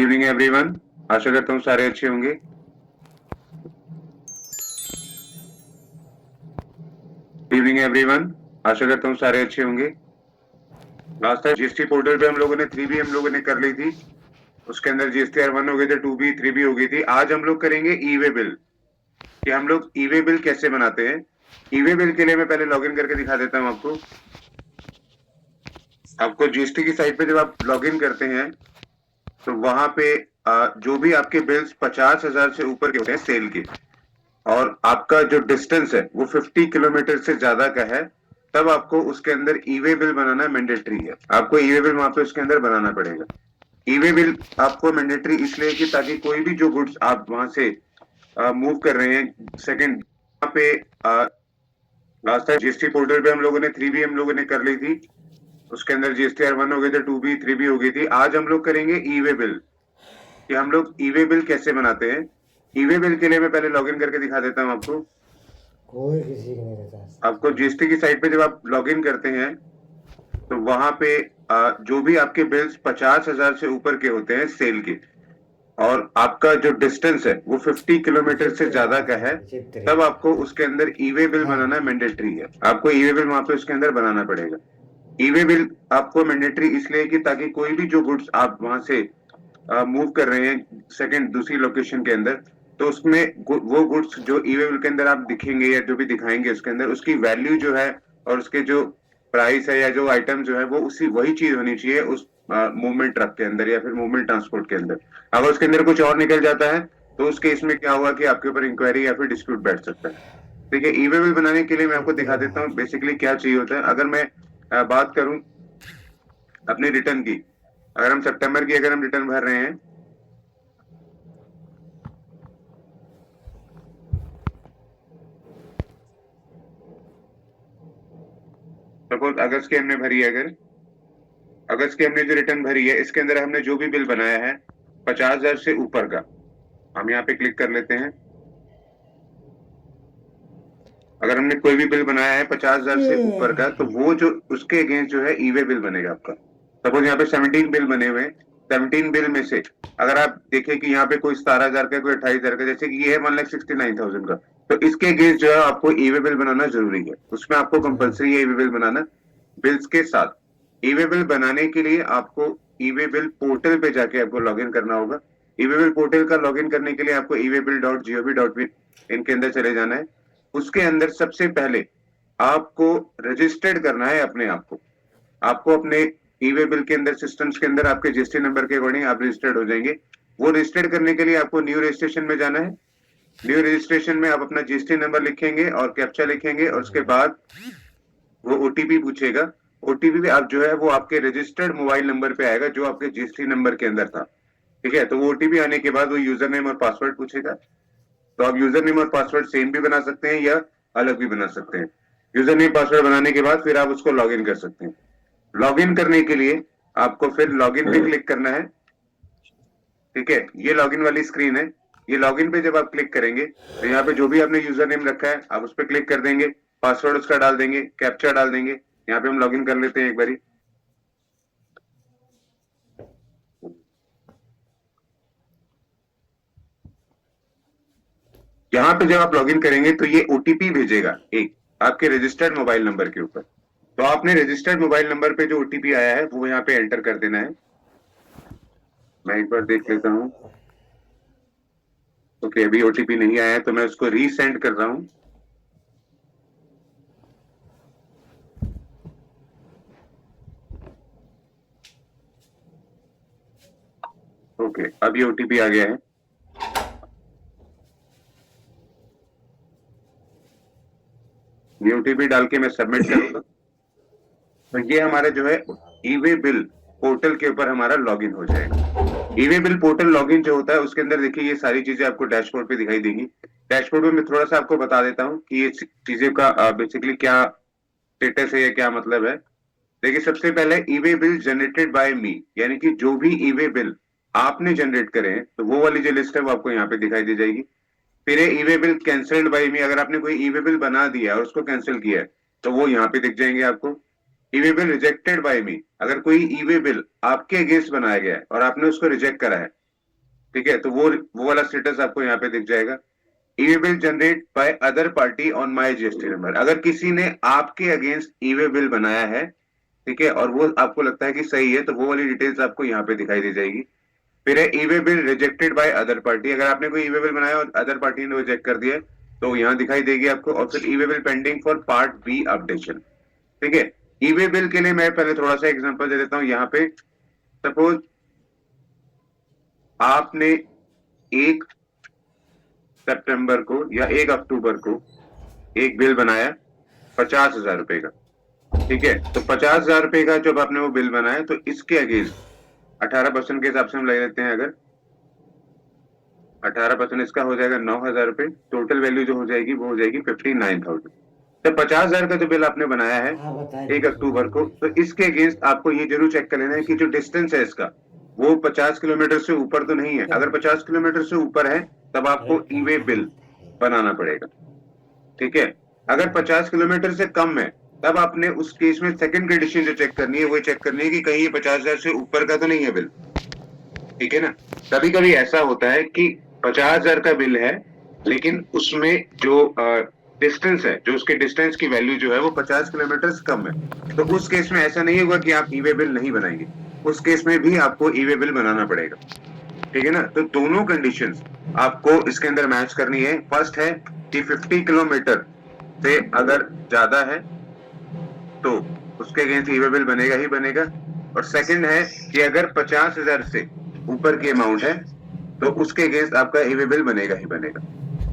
Evening everyone. आशा करता हूँ सारे अच्छे होंगे। Evening everyone. आशा करता हूँ सारे अच्छे होंगे। लास्ट टाइम जीएसटी पोर्टल पे हम लोगों ने 3B हम लोगों ने कर ली थी। उसके अंदर जीएसटीआर 1 हो गए थे, 2B 3B हो गई थी। आज हम लोग करेंगे ई वे बिल कि हम लोग ई वे बिल कैसे बनाते हैं। ई वे बिल के लिए मैं पहले लॉगिन करके दिखा देता हूँ आपको जीएसटी की साइट पे जब आप लॉगिन करते हैं तो वहां पे जो भी आपके बिल्स 50,000 से ऊपर के होते हैं सेल के, और आपका जो डिस्टेंस है वो 50 किलोमीटर से ज्यादा का है, तब आपको उसके अंदर ई वे बिल बनाना मैंडेटरी है। आपको ई वे बिल वहां पे उसके अंदर बनाना पड़ेगा। ई वे बिल आपको मैंडेटरी इसलिए कि ताकि कोई भी जो गुड्स आप वहां से मूव कर रहे हैं, सेकंड वहां पे लास्ट टाइम जीएसटी पोर्टल पे हम लोगों ने 3B हम लोगों ने कर ली थी। उसके अंदर जीएसटीआर 1 हो गए थे, 2B 3B हो गई थी। आज हम लोग करेंगे ई वे बिल कि हम लोग ई वे बिल कैसे बनाते हैं। ई वे बिल के लिए मैं पहले लॉगिन करके दिखा देता हूँ आपको। कोई किसी का नहीं रहता। आपको जीएसटी की साइट पे जब आप लॉगिन करते हैं तो वहां पे जो भी आपके बिल्स 50,000 से ऊपर के होते हैं सेल के, और आपका जो डिस्टेंस है वो 50 किलोमीटर से ज्यादा का है, तब आपको उसके अंदर ई वे बिल बनाना मैंडेटरी है। आपको ई वे बिल वहां पे उसके अंदर बनाना पड़ेगा। ई वे बिल आपको मैंडेटरी इसलिए कि ताकि कोई भी जो गुड्स आप वहां से मूव कर रहे हैं सेकंड दूसरी लोकेशन के अंदर, तो उसमें वो गुड्स जो ई वे बिल के अंदर आप दिखेंगे या जो भी दिखाएंगे उसके अंदर, उसकी वैल्यू जो है और उसके जो प्राइस है या जो आइटम जो है वो उसी वही चीज होनी चाहिए उस मूवमेंट ट्रक के अंदर या फिर मूवमेंट ट्रांसपोर्ट के अंदर। अगर उसके अंदर कुछ और निकल जाता है तो उस केस में क्या हुआ कि आपके ऊपर इंक्वायरी या फिर डिस्प्यूट बैठ सकता है। ठीक है, ई वे बिल बनाने के लिए मैं आपको दिखा देता हूँ बेसिकली क्या चाहिए होता है। अगर मैं बात करूं अपने रिटर्न की, अगर हम सितंबर की अगर हम रिटर्न भर रहे हैं, सपोज अगस्त की हमने भरी है, अगर अगस्त की हमने जो रिटर्न भरी है इसके अंदर हमने जो भी बिल बनाया है 50,000 से ऊपर का, हम यहाँ पे क्लिक कर लेते हैं। अगर हमने कोई भी बिल बनाया है 50,000 से ऊपर का, तो वो जो उसके अगेंस्ट जो है ई वे बिल बनेगा आपका। सपोज यहाँ पे 17 बिल बने हुए हैं, 17 बिल में से अगर आप देखें कि यहाँ पे कोई 17,000 का, कोई 28,000 का, जैसे कि ये है 1,69,000 का, तो इसके अगेंस्ट जो है आपको ई वे बिल बनाना जरूरी है। उसमें आपको कंपल्सरी है ई वे बिल बनाना बिल्स के साथ। ई वे बिल बनाने के लिए आपको ई वे बिल पोर्टल पे जाके आपको लॉगिन करना होगा। ई वे बिल पोर्टल का लॉगिन करने के लिए आपको eWaybill.gov.in के अंदर चले जाना है। उसके अंदर सबसे पहले आपको रजिस्टर्ड करना है अपने आप को। आपको अपने ई वे बिल के अंदर सिस्टम्स के अंदर आपके जीएसटी नंबर के अकॉर्डिंग आप रजिस्टर्ड हो जाएंगे। वो रजिस्टर्ड करने के लिए आपको न्यू रजिस्ट्रेशन में जाना है। न्यू रजिस्ट्रेशन में आप अपना जीएसटी नंबर लिखेंगे और कैप्चा लिखेंगे, और उसके बाद वो ओटीपी पूछेगा। ओटीपी भी आप जो है वो आपके रजिस्टर्ड मोबाइल नंबर पे आएगा जो आपके जीएसटी नंबर के अंदर था। ठीक है, तो वो ओटीपी आने के बाद वो यूजर नेम और पासवर्ड पूछेगा। तो आप यूजर नेम और पासवर्ड सेम भी बना सकते हैं या अलग भी बना सकते हैं। यूजर नेम पासवर्ड बनाने के बाद फिर आप उसको लॉगिन कर सकते हैं। लॉगिन करने के लिए आपको फिर लॉगिन पे क्लिक करना है। ठीक है, ये लॉगिन वाली स्क्रीन है। ये लॉगिन पे जब आप क्लिक करेंगे तो यहाँ पे जो भी आपने यूजर नेम रखा है आप उस पर क्लिक कर देंगे, पासवर्ड उसका डाल देंगे, कैप्चा डाल देंगे। यहाँ पे हम लॉगिन कर लेते हैं एक बारी। यहाँ पे जब आप लॉगिन करेंगे तो ये ओटीपी भेजेगा एक आपके रजिस्टर्ड मोबाइल नंबर के ऊपर। तो आपने रजिस्टर्ड मोबाइल नंबर पे जो ओटीपी आया है वो यहाँ पे एंटर कर देना है। मैं एक बार देख लेता हूँ। ओके, अभी ओटीपी नहीं आया है तो मैं उसको रीसेंड कर रहा हूँ। ओके, अब ये ओटीपी आ गया है। ये ओटीपी डाल के मैं सबमिट करूंगा तो ये हमारा जो है ई वे बिल पोर्टल के ऊपर हमारा लॉगिन हो जाएगा। E way bill portal login जो होता है उसके अंदर देखिए ये सारी चीजें आपको डैशबोर्ड पे दिखाई देंगी। डैशबोर्ड में मैं थोड़ा सा आपको बता देता हूँ कि ये चीजें का बेसिकली क्या स्टेटस है या क्या मतलब है। देखिए, सबसे पहले ई वे बिल जनरेटेड बाय मी, यानी कि जो भी ई वे बिल आपने जनरेट करे हैं तो वो वाली जो लिस्ट है वो आपको यहाँ पे दिखाई दी जाएगी। फिर e way bill cancelled by मी, अगर आपने कोई ई वे बिल बना दिया है और उसको कैंसिल किया है तो वो यहाँ पे दिख जाएंगे आपको। ई वे बिल रिजेक्टेड बाय मी, अगर कोई ई वे बिल आपके अगेंस्ट बनाया गया है और आपने उसको रिजेक्ट करा है ठीक है, तो वो वाला स्टेटस आपको यहाँ पे दिख जाएगा। E way bill generate by other party on my GST number. अगर किसी ने आपके अगेंस्ट ई वे बिल बनाया है, ठीक है, और वो आपको लगता है कि सही है, तो वो वाली डिटेल्स आपको यहाँ पे दिखाई दे जाएगी। फिर है e way bill rejected by other party. अगर आपने कोई ई वे बिल बनाया और अदर पार्टी ने रिजेक्ट कर दिया है, तो यहाँ दिखाई देगी आपको। और फिर e way bill pending for part B updation. ठीक है, ई वे बिल के लिए मैं पहले थोड़ा सा एग्जांपल दे देता हूँ। यहाँ पे सपोज आपने 1 सितंबर को या 1 अक्टूबर को एक बिल बनाया 50,000 रुपए का। ठीक है, तो 50,000 रुपए का जब आपने वो बिल बनाया, तो इसके अगेंस्ट 18% के हिसाब से हम ले लेते हैं। अगर 18% इसका हो जाएगा 9,000 रुपए। टोटल वैल्यू जो हो जाएगी वो हो जाएगी 59,000। तो 50,000 का जो बिल आपने बनाया है हाँ बताएं 1 अक्टूबर को, तो इसके अगेंस्ट आपको ये जरूर चेक कर लेना है कि जो डिस्टेंस है इसका वो 50 किलोमीटर से ऊपर तो नहीं है। अगर 50 किलोमीटर से ऊपर है तब आपको ई वे बिल बनाना पड़ेगा। ठीक है, अगर 50 किलोमीटर से कम है तब आपने उस केस में सेकंड कंडीशन जो चेक करनी है वो चेक करनी है कि कहीं ये 50,000 से ऊपर का तो नहीं है बिल। ठीक है ना, कभी कभी ऐसा होता है कि 50,000 का बिल है, लेकिन उसमें जो डिस्टेंस है, जो उसके डिस्टेंस की वैल्यू जो है वो 50 किलोमीटर कम है। तो उस केस में ऐसा नहीं होगा कि आप ई वे बिल नहीं बनाएंगे, उस केस में भी आपको ई वे बिल बनाना पड़ेगा। ठीक है ना, तो दोनों कंडीशंस आपको इसके अंदर मैच करनी है। फर्स्ट है कि 50 किलोमीटर से अगर ज्यादा है तो उसके अगेंस्ट ई वे बिल बनेगा ही बनेगा। और सेकंड है कि अगर 50,000 से ऊपर की अमाउंट है तो उसके अगेंस्ट आपका ई वे बिल बनेगा ही बनेगा।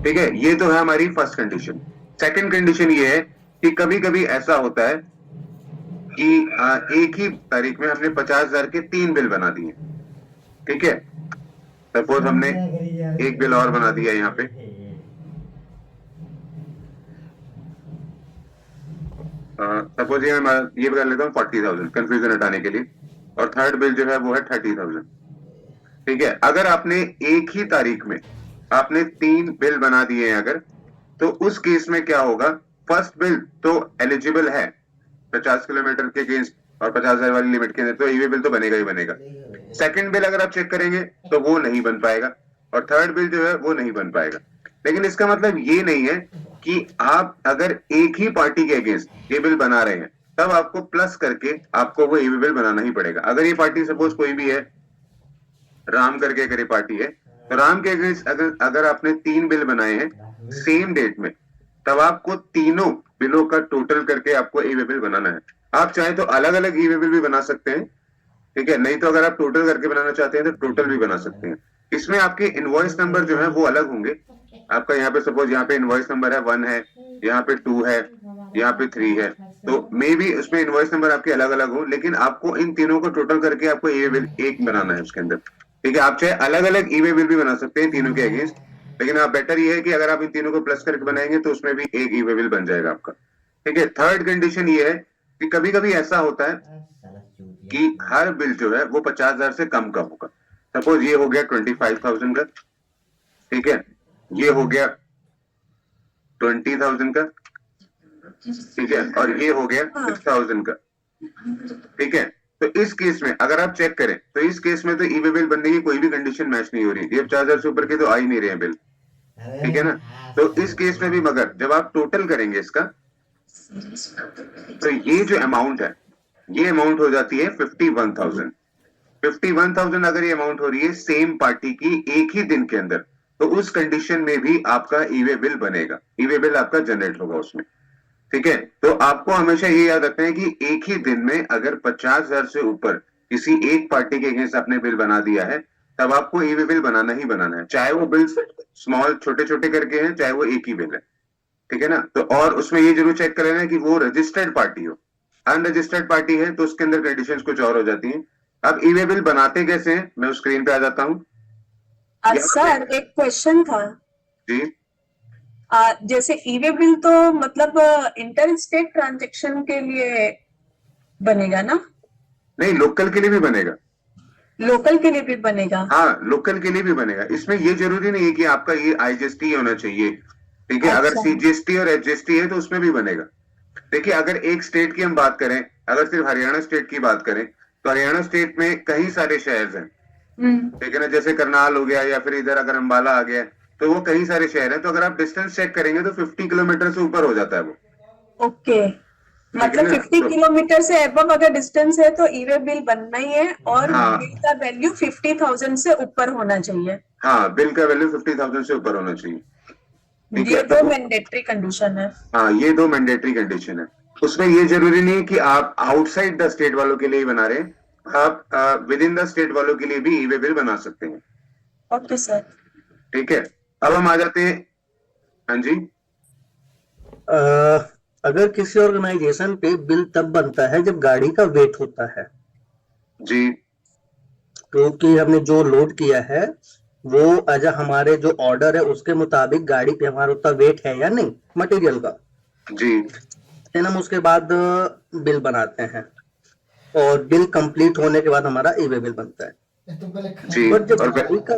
ठीक है, ये तो है हमारी फर्स्ट कंडीशन। सेकंड कंडीशन ये है कि कभी कभी ऐसा होता है कि एक ही तारीख में हमने 50,000 के 3 बिल बना दिए। ठीक है, सपोज हमने एक बिल और बना दिया यहाँ पे। सपोज ये मैं ये कर लेता हूँ 40,000 कंफ्यूजन हटाने के लिए, और थर्ड बिल जो है वो है 30,000। ठीक है, अगर आपने एक ही तारीख में आपने 3 बिल बना दिए हैं अगर, तो उस केस में क्या होगा, फर्स्ट बिल तो एलिजिबल है 50 किलोमीटर के अगेंस्ट और 50,000 वाली लिमिट के अंदर, तो ई वे बिल तो बनेगा ही बनेगा। सेकंड बिल अगर आप चेक करेंगे तो वो नहीं बन पाएगा, और थर्ड बिल जो है वो नहीं बन पाएगा। लेकिन इसका मतलब ये नहीं है कि आप अगर एक ही पार्टी के अगेंस्ट ये बिल बना रहे हैं तब आपको प्लस करके आपको वो ई वे बिल बनाना ही पड़ेगा। अगर ये पार्टी सपोज कोई भी है, राम करके अगर ये पार्टी है, तो राम के अगेंस्ट अगर आपने 3 बिल बनाए हैं सेम डेट में, तब आपको तीनों बिलों का टोटल करके आपको ई वे बिल बनाना है। आप चाहे तो अलग अलग ई वे बिल भी बना सकते हैं, ठीक है, नहीं तो अगर आप टोटल करके बनाना चाहते हैं तो टोटल भी बना सकते हैं। इसमें आपके इनवॉइस नंबर जो है वो अलग होंगे। आपका यहाँ पे सपोज यहाँ पे इनवॉइस नंबर है 1 है, यहाँ पे 2 है, यहाँ पे 3 है, तो मे बी उसमें इनवॉइस नंबर आपके अलग अलग हो, लेकिन आपको इन तीनों को टोटल करके आपको ई वे बिल एक बनाना है उसके अंदर। ठीक है, आप चाहे अलग अलग ई वे बिल भी बना सकते हैं तीनों के अगेंस्ट, लेकिन आप बेटर ये है कि अगर आप इन तीनों को प्लस करके बनाएंगे तो उसमें भी एक ई वे बिल बन जाएगा आपका। ठीक है, थर्ड कंडीशन ये है कि कभी कभी ऐसा होता है कि हर बिल जो है वो 50,000 से कम का होगा। सपोज ये हो गया 25,000 का, ठीक है, ये हो गया 20,000 का, ठीक है, और ये हो गया 6,000 का। ठीक है, तो इस केस में अगर आप चेक करें तो इस केस में तो ई वे बिल बनने की कोई भी कंडीशन मैच नहीं हो रही। ये 50,000 से ऊपर के तो आ ही नहीं रहे हैं बिल। ठीक है ना, तो इस केस में भी मगर जब आप टोटल करेंगे इसका, तो ये जो अमाउंट है ये अमाउंट हो जाती है 51,000। 51,000 अगर ये अमाउंट हो रही है सेम पार्टी की एक ही दिन के अंदर, तो उस कंडीशन में भी आपका ई वे बिल बनेगा, ई वे बिल आपका जनरेट होगा उसमें। ठीक है, तो आपको हमेशा ये याद रखना है कि एक ही दिन में अगर 50,000 से ऊपर किसी एक पार्टी के अगेंस्ट आपने बिल बना दिया है, तब आपको ई वे बिल बनाना ही बनाना है, चाहे वो बिल स्मॉल छोटे छोटे करके हैं, चाहे वो एक ही बिल है। ठीक है ना, तो और उसमें ये जरूर चेक कर लेना कि वो रजिस्टर्ड पार्टी हो। अनरजिस्टर्ड पार्टी है तो उसके अंदर कंडीशंस कुछ और हो जाती हैं। अब ई वे बिल बनाते कैसे हैं, मैं उस स्क्रीन पे आ जाता हूँ। सर एक क्वेश्चन था जी, जैसे ई वे बिल तो मतलब इंटर स्टेट ट्रांजेक्शन के लिए बनेगा ना? नहीं, लोकल के लिए भी बनेगा। लोकल के लिए भी बनेगा? हाँ, लोकल के लिए भी बनेगा। इसमें ये जरूरी नहीं है कि आपका ये आईजीएसटी होना चाहिए। ठीक है, अगर अच्छा। सीजीएसटी और एचजीएसटी है तो उसमें भी बनेगा। देखिए, अगर एक स्टेट की हम बात करें, अगर सिर्फ हरियाणा स्टेट की बात करें, तो हरियाणा स्टेट में कई सारे शहर हैं। ठीक है ना, जैसे करनाल हो गया या फिर इधर अगर अम्बाला आ गया, तो वो कई सारे शहर हैं, तो अगर आप डिस्टेंस चेक करेंगे तो 50 किलोमीटर से ऊपर हो जाता है वो। ओके, ठीक है मतलब ना, 50 तो किलोमीटर से एबव अगर डिस्टेंस है तो ई वे बिल बनना ही है, और हाँ बिल का वैल्यू 50,000 से ऊपर होना चाहिए। हाँ, बिल का वैल्यू 50,000 से ऊपर होना चाहिए। ठीक ये है, दो तो मैंडेटरी कंडीशन है। हाँ, ये दो मैंडेटरी कंडीशन है। उसमें ये जरूरी नहीं है कि आप आउटसाइड द स्टेट वालों के लिए ही बना रहे हैं, आप विद इन द स्टेट वालों के लिए भी ई वे बिल बना सकते हैं। Okay sir. ठीक है, अब हम आ जाते हैं। हाँ जी। अ, अगर किसी ऑर्गेनाइजेशन पे बिल तब बनता है जब गाड़ी का वेट होता है, जी क्योंकि हमने जो लोड किया है वो एज हमारे जो ऑर्डर है उसके मुताबिक गाड़ी पे हमारा उतना वेट है या नहीं मटेरियल का, जी फिर हम उसके बाद बिल बनाते हैं, और बिल कंप्लीट होने के बाद हमारा ई वे बिल बनता है। तुम पहले जी। बट जब और गाड़ी का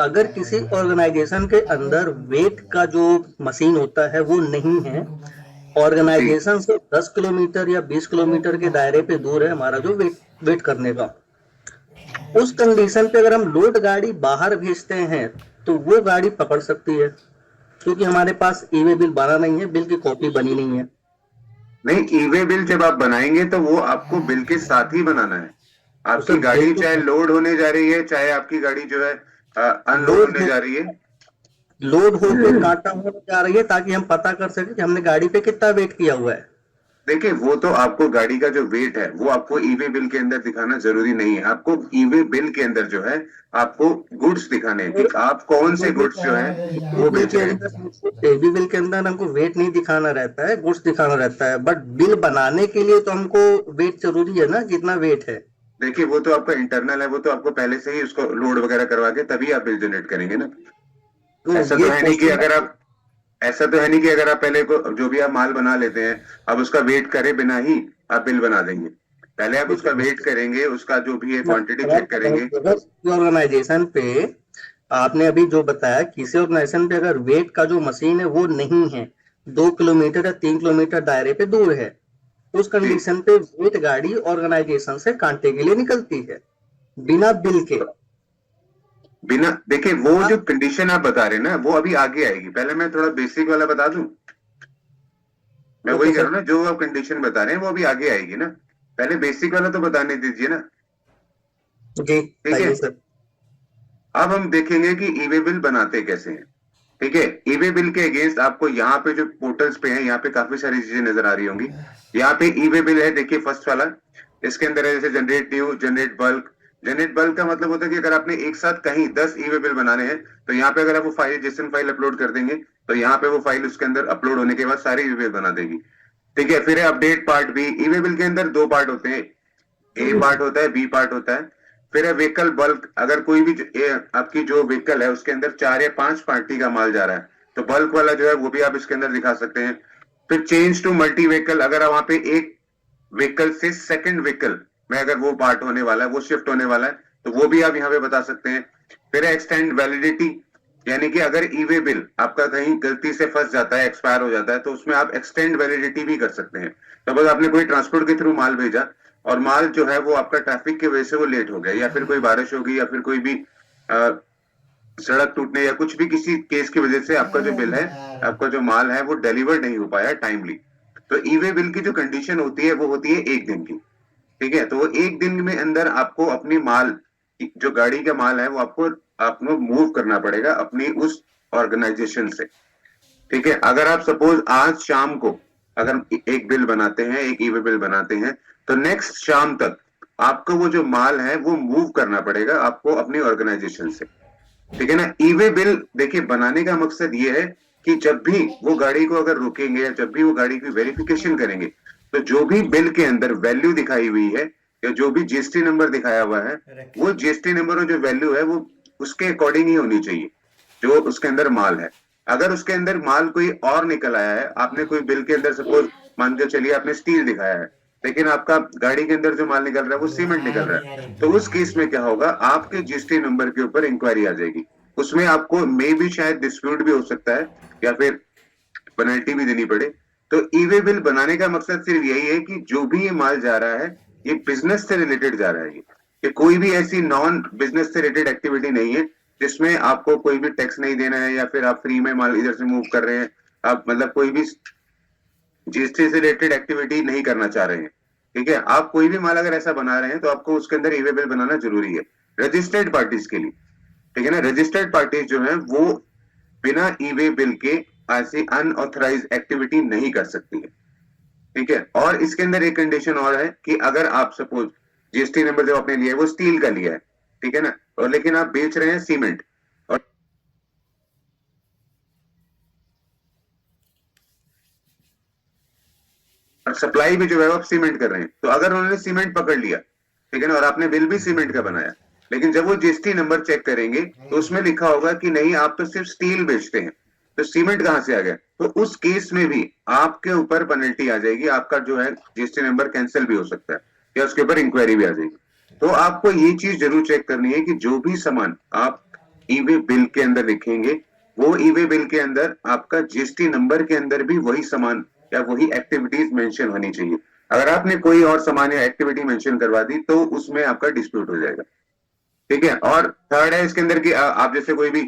अगर किसी ऑर्गेनाइजेशन के अंदर वेट का जो मशीन होता है वो नहीं है, जी ऑर्गेनाइजेशन से 10 किलोमीटर या 20 किलोमीटर के दायरे पे दूर है हमारा जो वेट वेट करने का, उस कंडीशन पे अगर हम लोड गाड़ी बाहर भेजते हैं तो वो गाड़ी पकड़ सकती है, क्योंकि हमारे पास ई वे बिल बना नहीं है, बिल की कॉपी बनी नहीं है। नहीं, ई वे बिल जब आप बनाएंगे तो वो आपको बिल के साथ ही बनाना है। तो आपकी सर बिल गाड़ी तो चाहे लोड होने जा रही है, चाहे आपकी गाड़ी जो है अनलोड लोड होने जा रही है। लोड होके कांटा होने जा रही है ताकि हम पता कर सके कि हमने गाड़ी पे कितना वेट किया हुआ है। देखिए, वो तो आपको गाड़ी का जो वेट है वो आपको ई वे बिल के अंदर दिखाना जरूरी नहीं है। आपको ई वे बिल के अंदर जो है आपको गुड्स दिखाने हैं कि आप कौन से गुड्स जो है वो बिल बेच के रहे हैं। अंदर एबी बिल के अंदर हमको वेट नहीं दिखाना रहता है, गुड्स दिखाना रहता है, बट बिल बनाने के लिए तो हमको वेट जरूरी है ना, कितना वेट है। देखिए, वो तो आपका इंटरनल है, वो तो आपको पहले से ही उसको लोड वगैरह करवा के तभी आप बिल जनरेट करेंगे ना। तो ऐसा तो ये है नहीं कि क्वेश्चन अगर आप ऐसा तो है नहीं कि अगर आप पहले को जो भी आप माल बना लेते हैं, आप उसका वेट करे बिना ही आप बिल बना देंगे। पहले आप उसका वेट करेंगे, उसका जो भी है क्वांटिटी चेक करेंगे। ऑर्गेनाइजेशन पे आपने अभी जो बताया, किसी ऑर्गेनाइजेशन पे अगर वेट का जो मशीन है वो नहीं है, 2 किलोमीटर या 3 किलोमीटर दायरे पे दूर है, उस जी, कंडीशन पे वेट गाड़ी ऑर्गेनाइजेशन से कांटे के लिए निकलती है बिना बिल के। बिना देखिए, वो जो कंडीशन आप बता रहे हैं ना वो अभी आगे आएगी। पहले मैं थोड़ा बेसिक वाला बता दूं। मैं ओके वही कह रहा सर। हूँ ना, जो आप कंडीशन बता रहे हैं वो अभी आगे आएगी ना। पहले बेसिक वाला तो बताने दीजिए ना। जी ठीक है, बताइए सर। अब हम देखेंगे कि ई वे बिल बनाते कैसे हैं। ठीक है, ई वे बिल के अगेंस्ट आपको यहाँ पे जो पोर्टल्स पे है, यहाँ पे काफी सारी चीजें नजर आ रही होंगी। यहाँ पे ई वे बिल है, देखिए फर्स्ट वाला। इसके अंदर है जैसे generate new, generate bulk. Generate bulk का मतलब होता है कि अगर आपने एक साथ कहीं 10 ई वे बिल बनाने हैं, तो यहाँ पे अगर आप वो फाइल जेसन फाइल अपलोड कर देंगे, तो यहाँ पे वो फाइल उसके अंदर अपलोड होने के बाद सारे ई वे बिल बना देगी। ठीक है, फिर है अपडेट पार्ट भी। ई वे बिल के अंदर दो पार्ट होते हैं, ए पार्ट होता है, बी पार्ट होता है। फिर है व्हीकल बल्क। अगर कोई भी आपकी जो व्हीकल है उसके अंदर 4 या 5 पार्टी का माल जा रहा है, तो बल्क वाला जो है वो भी आप इसके अंदर दिखा सकते हैं। फिर चेंज टू मल्टी व्हीकल, अगर वहां पे एक व्हीकल से सेकंड व्हीकल में अगर वो पार्ट होने वाला है, वो शिफ्ट होने वाला है, तो वो भी आप यहाँ पे बता सकते हैं। फिर है एक्सटेंड वैलिडिटी, यानी कि अगर ई वे बिल आपका कहीं गलती से फंस जाता है, एक्सपायर हो जाता है, तो उसमें आप एक्सटेंड वैलिडिटी भी कर सकते हैं। तो बस आपने कोई ट्रांसपोर्ट के थ्रू माल भेजा और माल जो है वो आपका ट्रैफिक की वजह से वो लेट हो गया, या फिर कोई बारिश होगी, या फिर कोई भी सड़क टूटने या कुछ भी किसी केस की वजह से आपका जो बिल है, आपका जो माल है वो डिलीवर नहीं हो पाया टाइमली, तो ई वे बिल की जो कंडीशन होती है वो होती है एक दिन की। ठीक है, तो वो एक दिन में अंदर आपको अपनी माल, जो गाड़ी का माल है वो आपको मूव करना पड़ेगा अपनी उस ऑर्गेनाइजेशन से। ठीक है, अगर आप सपोज आज शाम को अगर एक बिल बनाते हैं, एक ई वे बिल बनाते हैं, तो नेक्स्ट शाम तक आपको वो जो माल है वो मूव करना पड़ेगा आपको अपनी ऑर्गेनाइजेशन से। ठीक है ना। ई वे बिल देखिए बनाने का मकसद ये है कि जब भी वो गाड़ी को अगर रोकेंगे या जब भी वो गाड़ी की वेरिफिकेशन करेंगे, तो जो भी बिल के अंदर वैल्यू दिखाई हुई है या जो भी जीएसटी नंबर दिखाया हुआ है, वो जीएसटी नंबर और जो वैल्यू है वो उसके अकॉर्डिंग ही होनी चाहिए जो उसके अंदर माल है। अगर उसके अंदर माल कोई और निकल आया है, आपने कोई बिल के अंदर सपोज मान के चलिए आपने स्टील दिखाया है, लेकिन आपका गाड़ी के अंदर जो माल निकल रहा है वो सीमेंट निकल रहा है, तो उस केस में क्या होगा, आपके जीएसटी नंबर के ऊपर इंक्वायरी आ जाएगी। उसमें आपको मे भी शायद डिस्प्यूट भी हो सकता है या फिर पेनल्टी भी देनी पड़े। तो ई वे बिल बनाने का मकसद सिर्फ यही है कि जो भी ये माल जा रहा है ये बिजनेस से रिलेटेड जा रहा है, कि कोई भी ऐसी नॉन बिजनेस से रिलेटेड एक्टिविटी नहीं है जिसमें आपको कोई भी टैक्स नहीं देना है, या फिर आप फ्री में माल इधर से मूव कर रहे हैं, आप मतलब कोई भी जीएसटी से रिलेटेड एक्टिविटी नहीं करना चाह रहे हैं। ठीक है, आप कोई भी माल अगर ऐसा बना रहे हैं तो आपको उसके अंदर ई वे बिल बनाना जरूरी है रजिस्टर्ड पार्टीज के लिए। ठीक है ना, रजिस्टर्ड पार्टीज जो है वो बिना ई वे बिल के ऐसी अनऑथराइज एक्टिविटी नहीं कर सकती है। ठीक है, और इसके अंदर एक कंडीशन और है कि अगर आप सपोज जीएसटी नंबर जो आपने लिया है वो स्टील का लिया है, ठीक है ना, और लेकिन आप बेच रहे हैं सीमेंट, और सप्लाई भी जो है आप सीमेंट कर रहे हैं, तो अगर उन्होंने सीमेंट पकड़ लिया, ठीक है ना, और आपने बिल भी सीमेंट का बनाया, लेकिन जब वो जीएसटी नंबर चेक करेंगे तो उसमें लिखा होगा कि नहीं आप तो सिर्फ स्टील बेचते हैं, तो सीमेंट कहां से आ गया, तो उस केस में भी आपके ऊपर पेनल्टी आ जाएगी, आपका जो है जीएसटी नंबर कैंसिल भी हो सकता है या उसके ऊपर इंक्वायरी भी आ जाएगी। तो आपको ये चीज जरूर चेक करनी है कि जो भी सामान आप ई वे बिल के अंदर लिखेंगे वो ई वे बिल के अंदर आपका जीएसटी नंबर के अंदर भी वही सामान या वही एक्टिविटीज मेंशन होनी चाहिए। अगर आपने कोई और सामान या एक्टिविटी मेंशन करवा दी तो उसमें आपका डिस्प्यूट हो जाएगा। ठीक है, और थर्ड है इसके अंदर कि आप जैसे कोई भी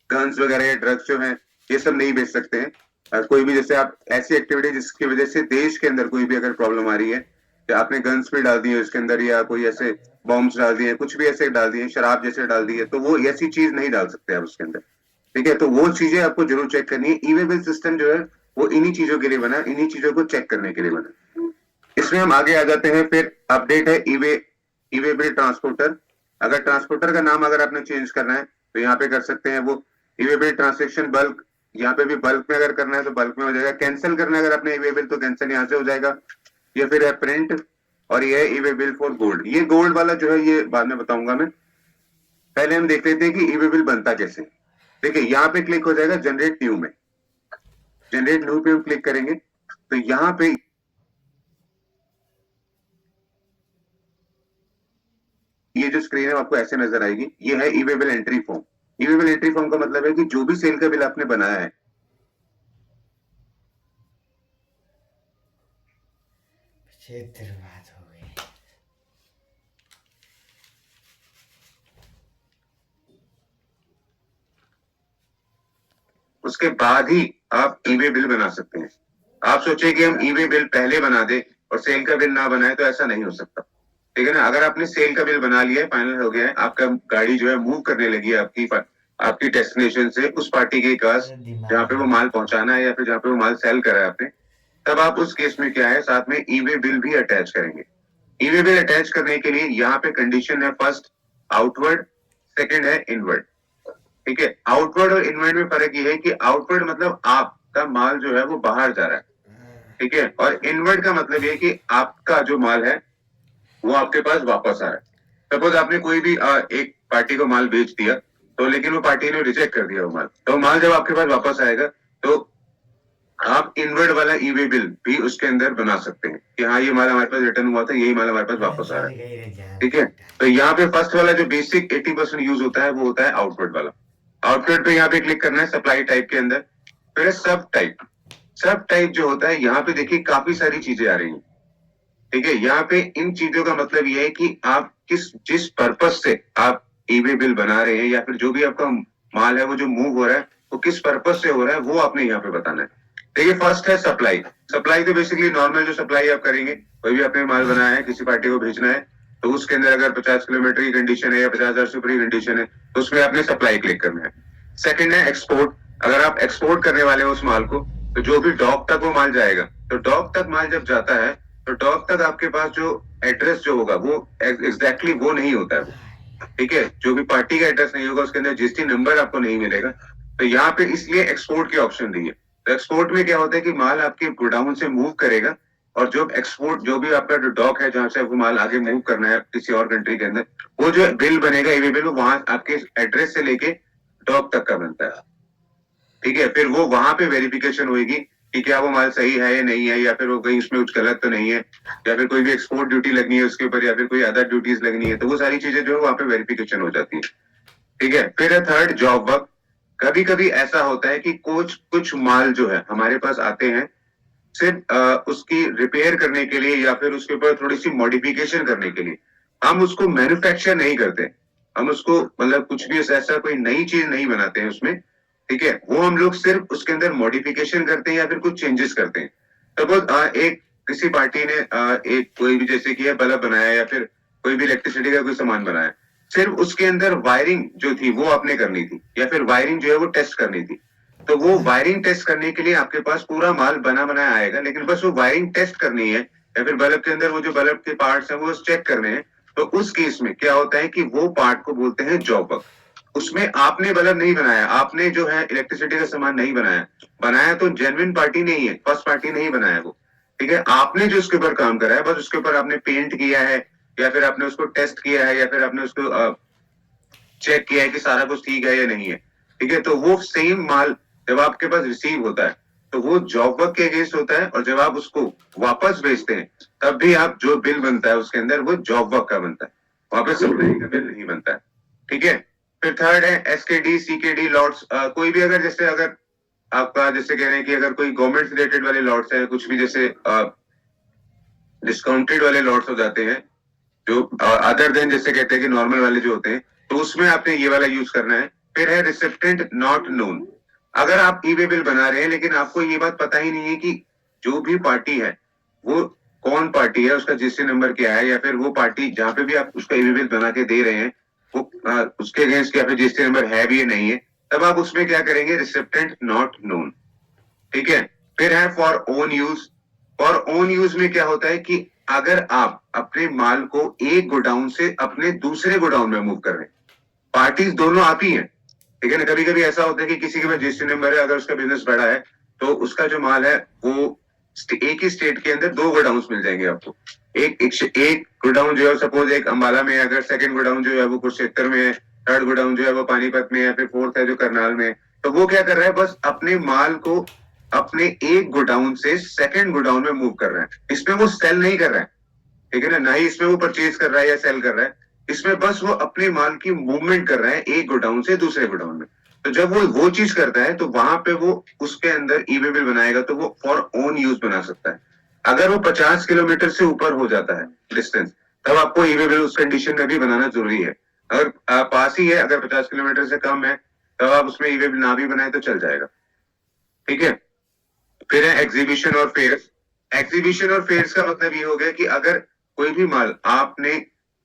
गन्स वगैरह या ड्रग्स जो है ये सब नहीं बेच सकते हैं। कोई भी जैसे आप ऐसी एक्टिविटी जिसकी वजह से देश के अंदर कोई भी अगर प्रॉब्लम आ रही है, या आपने गन्स भी डाल दिए इसके अंदर, या कोई ऐसे बॉम्ब्स डाल दिए, कुछ भी ऐसे डाल दिए, शराब जैसे डाल दी है, तो वो ऐसी चीज नहीं डाल सकते आप उसके अंदर। ठीक है, तो वो चीजें आपको जरूर चेक करनी है। ई वे बिल सिस्टम जो है वो इन्हीं चीजों के लिए बना, इन्हीं चीजों को चेक करने के लिए बना। इसमें हम आगे आ जाते हैं, फिर अपडेट है ई वे बिल ट्रांसपोर्टर। अगर ट्रांसपोर्टर का नाम अगर आपने चेंज करना है तो यहाँ पे कर सकते हैं, वो ई वे बिल ट्रांसलेशन बल्क, यहाँ पे भी बल्क में अगर करना है तो बल्क में हो जाएगा। कैंसिल करना है अगर आपने ई वे बिल तो कैंसिल यहाँ से हो जाएगा। ये फिर है प्रिंट, और ये है e way bill for gold. ये गोल्ड वाला जो है ये बाद में बताऊंगा मैं, पहले हम देख लेते हैं कि ई वे बिल बनता कैसे। देखिए यहाँ पे क्लिक हो जाएगा जनरेट न्यू में, जनरेट न्यू पे हम क्लिक करेंगे तो यहाँ पे ये जो स्क्रीन है आपको ऐसे नजर आएगी, ये है e way bill entry form. ई वे बिल एंट्री फॉर्म का मतलब है कि जो भी सेल का बिल आपने बनाया है, क्षेत्र बात हो गई। उसके बाद ही आप ई वे बिल बना सकते हैं। आप सोचे कि हम ई वे बिल पहले बना दे और सेल का बिल ना बनाए, तो ऐसा नहीं हो सकता। ठीक है ना, अगर आपने सेल का बिल बना लिया है, फाइनल हो गया है, आपका गाड़ी जो है मूव करने लगी है आपकी डेस्टिनेशन से उस पार्टी के पास जहाँ पे वो माल पहुंचाना है या फिर जहाँ पे वो माल सेल करा है आपने, तब आप उस केस में क्या है साथ में ई वे बिल भी अटैच करेंगे। ई वे बिल अटैच करने के लिए यहाँ पे कंडीशन है फर्स्ट आउटवर्ड, सेकंड है इनवर्ड। ठीक है, आउटवर्ड और इनवर्ड में फर्क ये है कि आउटवर्ड मतलब आपका माल जो है वो बाहर जा रहा है, ठीक है, और इनवर्ड का मतलब ये है कि आपका जो माल है वो आपके पास वापस आ रहा है। सपोज आपने कोई भी एक पार्टी को माल बेच दिया, तो लेकिन वो पार्टी ने रिजेक्ट कर दिया वो माल, तो माल जब आपके पास वापस आएगा तो आप इनवर्ड वाला ई वे बिल भी उसके अंदर बना सकते हैं कि हाँ ये माल हमारे पास रिटर्न हुआ था, यही माल हमारे पास वापस आ रहा है। ठीक है, तो यहाँ पे फर्स्ट वाला जो बेसिक 80% यूज होता है वो होता है आउटवर्ड वाला। आउटवर्ड पे यहाँ पे क्लिक करना है सप्लाई टाइप के अंदर, फिर सब टाइप। सब टाइप जो होता है यहाँ पे देखिए काफी सारी चीजें आ रही हैं। ठीक है, यहाँ पे इन चीजों का मतलब ये है कि आप जिस पर्पज से आप ई वे बिल बना रहे हैं या फिर जो भी आपका माल है वो जो मूव हो रहा है वो किस पर्पज से हो रहा है वो आपने यहाँ पे बताना है। देखिए फर्स्ट है सप्लाई। सप्लाई तो बेसिकली नॉर्मल जो सप्लाई आप करेंगे, कोई भी आपने माल बनाया है किसी पार्टी को भेजना है तो उसके अंदर अगर 50 किलोमीटर की कंडीशन है या 50,000 से ऊपर की कंडीशन है तो उसमें आपने सप्लाई क्लिक करना है। सेकंड है एक्सपोर्ट। अगर आप एक्सपोर्ट करने वाले हो उस माल को तो जो भी डॉक तक वो माल जाएगा, तो डॉक तक माल जब जाता है तो डॉक तक आपके पास जो एड्रेस जो होगा वो एग्जैक्टली वो नहीं होता है। ठीक है, जो भी पार्टी का एड्रेस नहीं होगा उसके अंदर जीएसटी नंबर आपको नहीं मिलेगा। तो यहाँ पे इसलिए एक्सपोर्ट की ऑप्शन दी है। तो एक्सपोर्ट में क्या होता है कि माल आपके गोडाउन से मूव करेगा और जो एक्सपोर्ट जो भी आपका जो डॉक है जहाँ से आपको माल आगे मूव करना है किसी और कंट्री के अंदर, वो जो बिल बनेगा ई वे बिल वो वहां आपके एड्रेस से लेके डॉक तक का बनता है। ठीक है, फिर वो वहां पे वेरिफिकेशन होगी कि क्या वो माल सही है या नहीं है, या फिर वो कहीं उसमें कुछ गलत तो नहीं है, या फिर कोई भी एक्सपोर्ट ड्यूटी लगनी है उसके ऊपर, या फिर कोई अदर ड्यूटीज लगनी है, तो वो सारी चीजें जो है वहां पे वेरिफिकेशन हो जाती है। ठीक है, फिर है थर्ड जॉब वर्क। कभी कभी ऐसा होता है कि कुछ माल जो है हमारे पास आते हैं सिर्फ उसकी रिपेयर करने के लिए या फिर उसके ऊपर थोड़ी सी मॉडिफिकेशन करने के लिए। हम उसको मैन्युफैक्चर नहीं करते, हम उसको मतलब कुछ भी ऐसा कोई नई चीज नहीं बनाते हैं उसमें, ठीक है। वो हम लोग सिर्फ उसके अंदर मॉडिफिकेशन करते हैं या फिर कुछ चेंजेस करते हैं। सपोज एक किसी पार्टी ने एक कोई भी जैसे कि बल्ब बनाया या फिर कोई भी इलेक्ट्रिसिटी का कोई सामान बनाया, सिर्फ उसके अंदर वायरिंग जो थी वो आपने करनी थी या फिर वायरिंग जो है वो टेस्ट करनी थी। तो वो वायरिंग टेस्ट करने के लिए आपके पास पूरा माल बना बनाया आएगा, लेकिन बस वो वायरिंग टेस्ट करनी है या फिर बल्ब के अंदर वो जो बल्ब के पार्ट्स हैं वो चेक करने हैं। तो उस केस में क्या होता है कि वो पार्ट को बोलते हैं जॉब वर्क। उसमें आपने बल्ब नहीं बनाया, आपने जो है इलेक्ट्रिसिटी का सामान नहीं बनाया, बनाया तो जेन्युइन पार्टी नहीं है, फर्स्ट पार्टी नहीं बनाया वो, ठीक है। आपने जो उसके ऊपर काम करा है बस उसके ऊपर आपने पेंट किया है या फिर आपने उसको टेस्ट किया है या फिर आपने उसको चेक किया है कि सारा कुछ ठीक है या नहीं है, ठीक है। तो वो सेम माल जब आपके पास रिसीव होता है तो वो जॉब वर्क के अगेंस्ट होता है, और जब आप उसको वापस भेजते हैं तब भी आप जो बिल बनता है उसके अंदर वो जॉब वर्क का बनता है, वहां पे सप्लाई का बिल नहीं बनता है, ठीक है। फिर थर्ड है एसकेडी सीकेडी लॉट्स। कोई भी अगर जैसे अगर आपका जैसे कह रहे हैं कि अगर कोई गवर्नमेंट रिलेटेड वाले लॉट्स है, कुछ भी जैसे डिस्काउंटेड वाले लॉट्स हो जाते हैं जो अदर देन जैसे कहते हैं कि नॉर्मल वाले जो होते हैं, तो उसमें आपने ये वाला यूज करना है। फिर है रिसिप्टेंट नॉट नोन। अगर आप ई वे बिल बना रहे हैं लेकिन आपको ये बात पता ही नहीं है कि जो भी पार्टी है वो कौन पार्टी है, उसका जीएसटी नंबर क्या है, या फिर वो पार्टी जहां पे भी आप उसका ई वे बिल बना के दे रहे हैं वो उसके अगेंस्ट या फिर जीएसटी नंबर है भी या नहीं है, तब आप उसमें क्या करेंगे, रिसिप्टेंट नॉट नोन, ठीक है। फिर है for own use. For own use में क्या होता है कि अगर आप अपने माल को एक गोडाउन से अपने दूसरे गोडाउन में मूव कर रहे हैं, पार्टीज दोनों आप ही हैं, ठीक है ना। कभी कभी ऐसा होता है कि किसी के पास जीएसटी नंबर है, अगर उसका बिजनेस बड़ा है तो उसका जो माल है वो एक ही स्टेट के अंदर दो गोडाउन मिल जाएंगे आपको। एक गोडाउन जो है सपोज एक अंबाला में है, अगर सेकंड गोडाउन जो है वो कुरुक्षेत्र में है, थर्ड गोडाउन जो है वो पानीपत में है, फिर फोर्थ है जो करनाल में है। तो वो क्या कर रहा है, बस अपने माल को अपने एक गोडाउन से सेकंड गोडाउन में मूव कर रहा है। इसमें वो सेल नहीं कर रहा है, ठीक है ना, ना ही इसमें वो परचेज कर रहा है या सेल कर रहा है, इसमें बस वो अपने माल की मूवमेंट कर रहा है एक गोडाउन से दूसरे गोडाउन में। तो जब वो चीज करता है तो वहां पे वो उसके अंदर ई वे बिल बनाएगा तो वो फॉर ओन यूज बना सकता है। अगर वो 50 किलोमीटर से ऊपर हो जाता है डिस्टेंस, तब आपको ई वे बिल उस कंडीशन में भी बनाना जरूरी है। अगर पास ही है, अगर 50 किलोमीटर से कम है, तब आप उसमें ई वे बिल ना भी बनाए तो चल जाएगा, ठीक है। फिर है एग्जीबिशन और फेयर्स। एग्जीबिशन और फेयर्स का मतलब ये हो गया कि अगर कोई भी माल आपने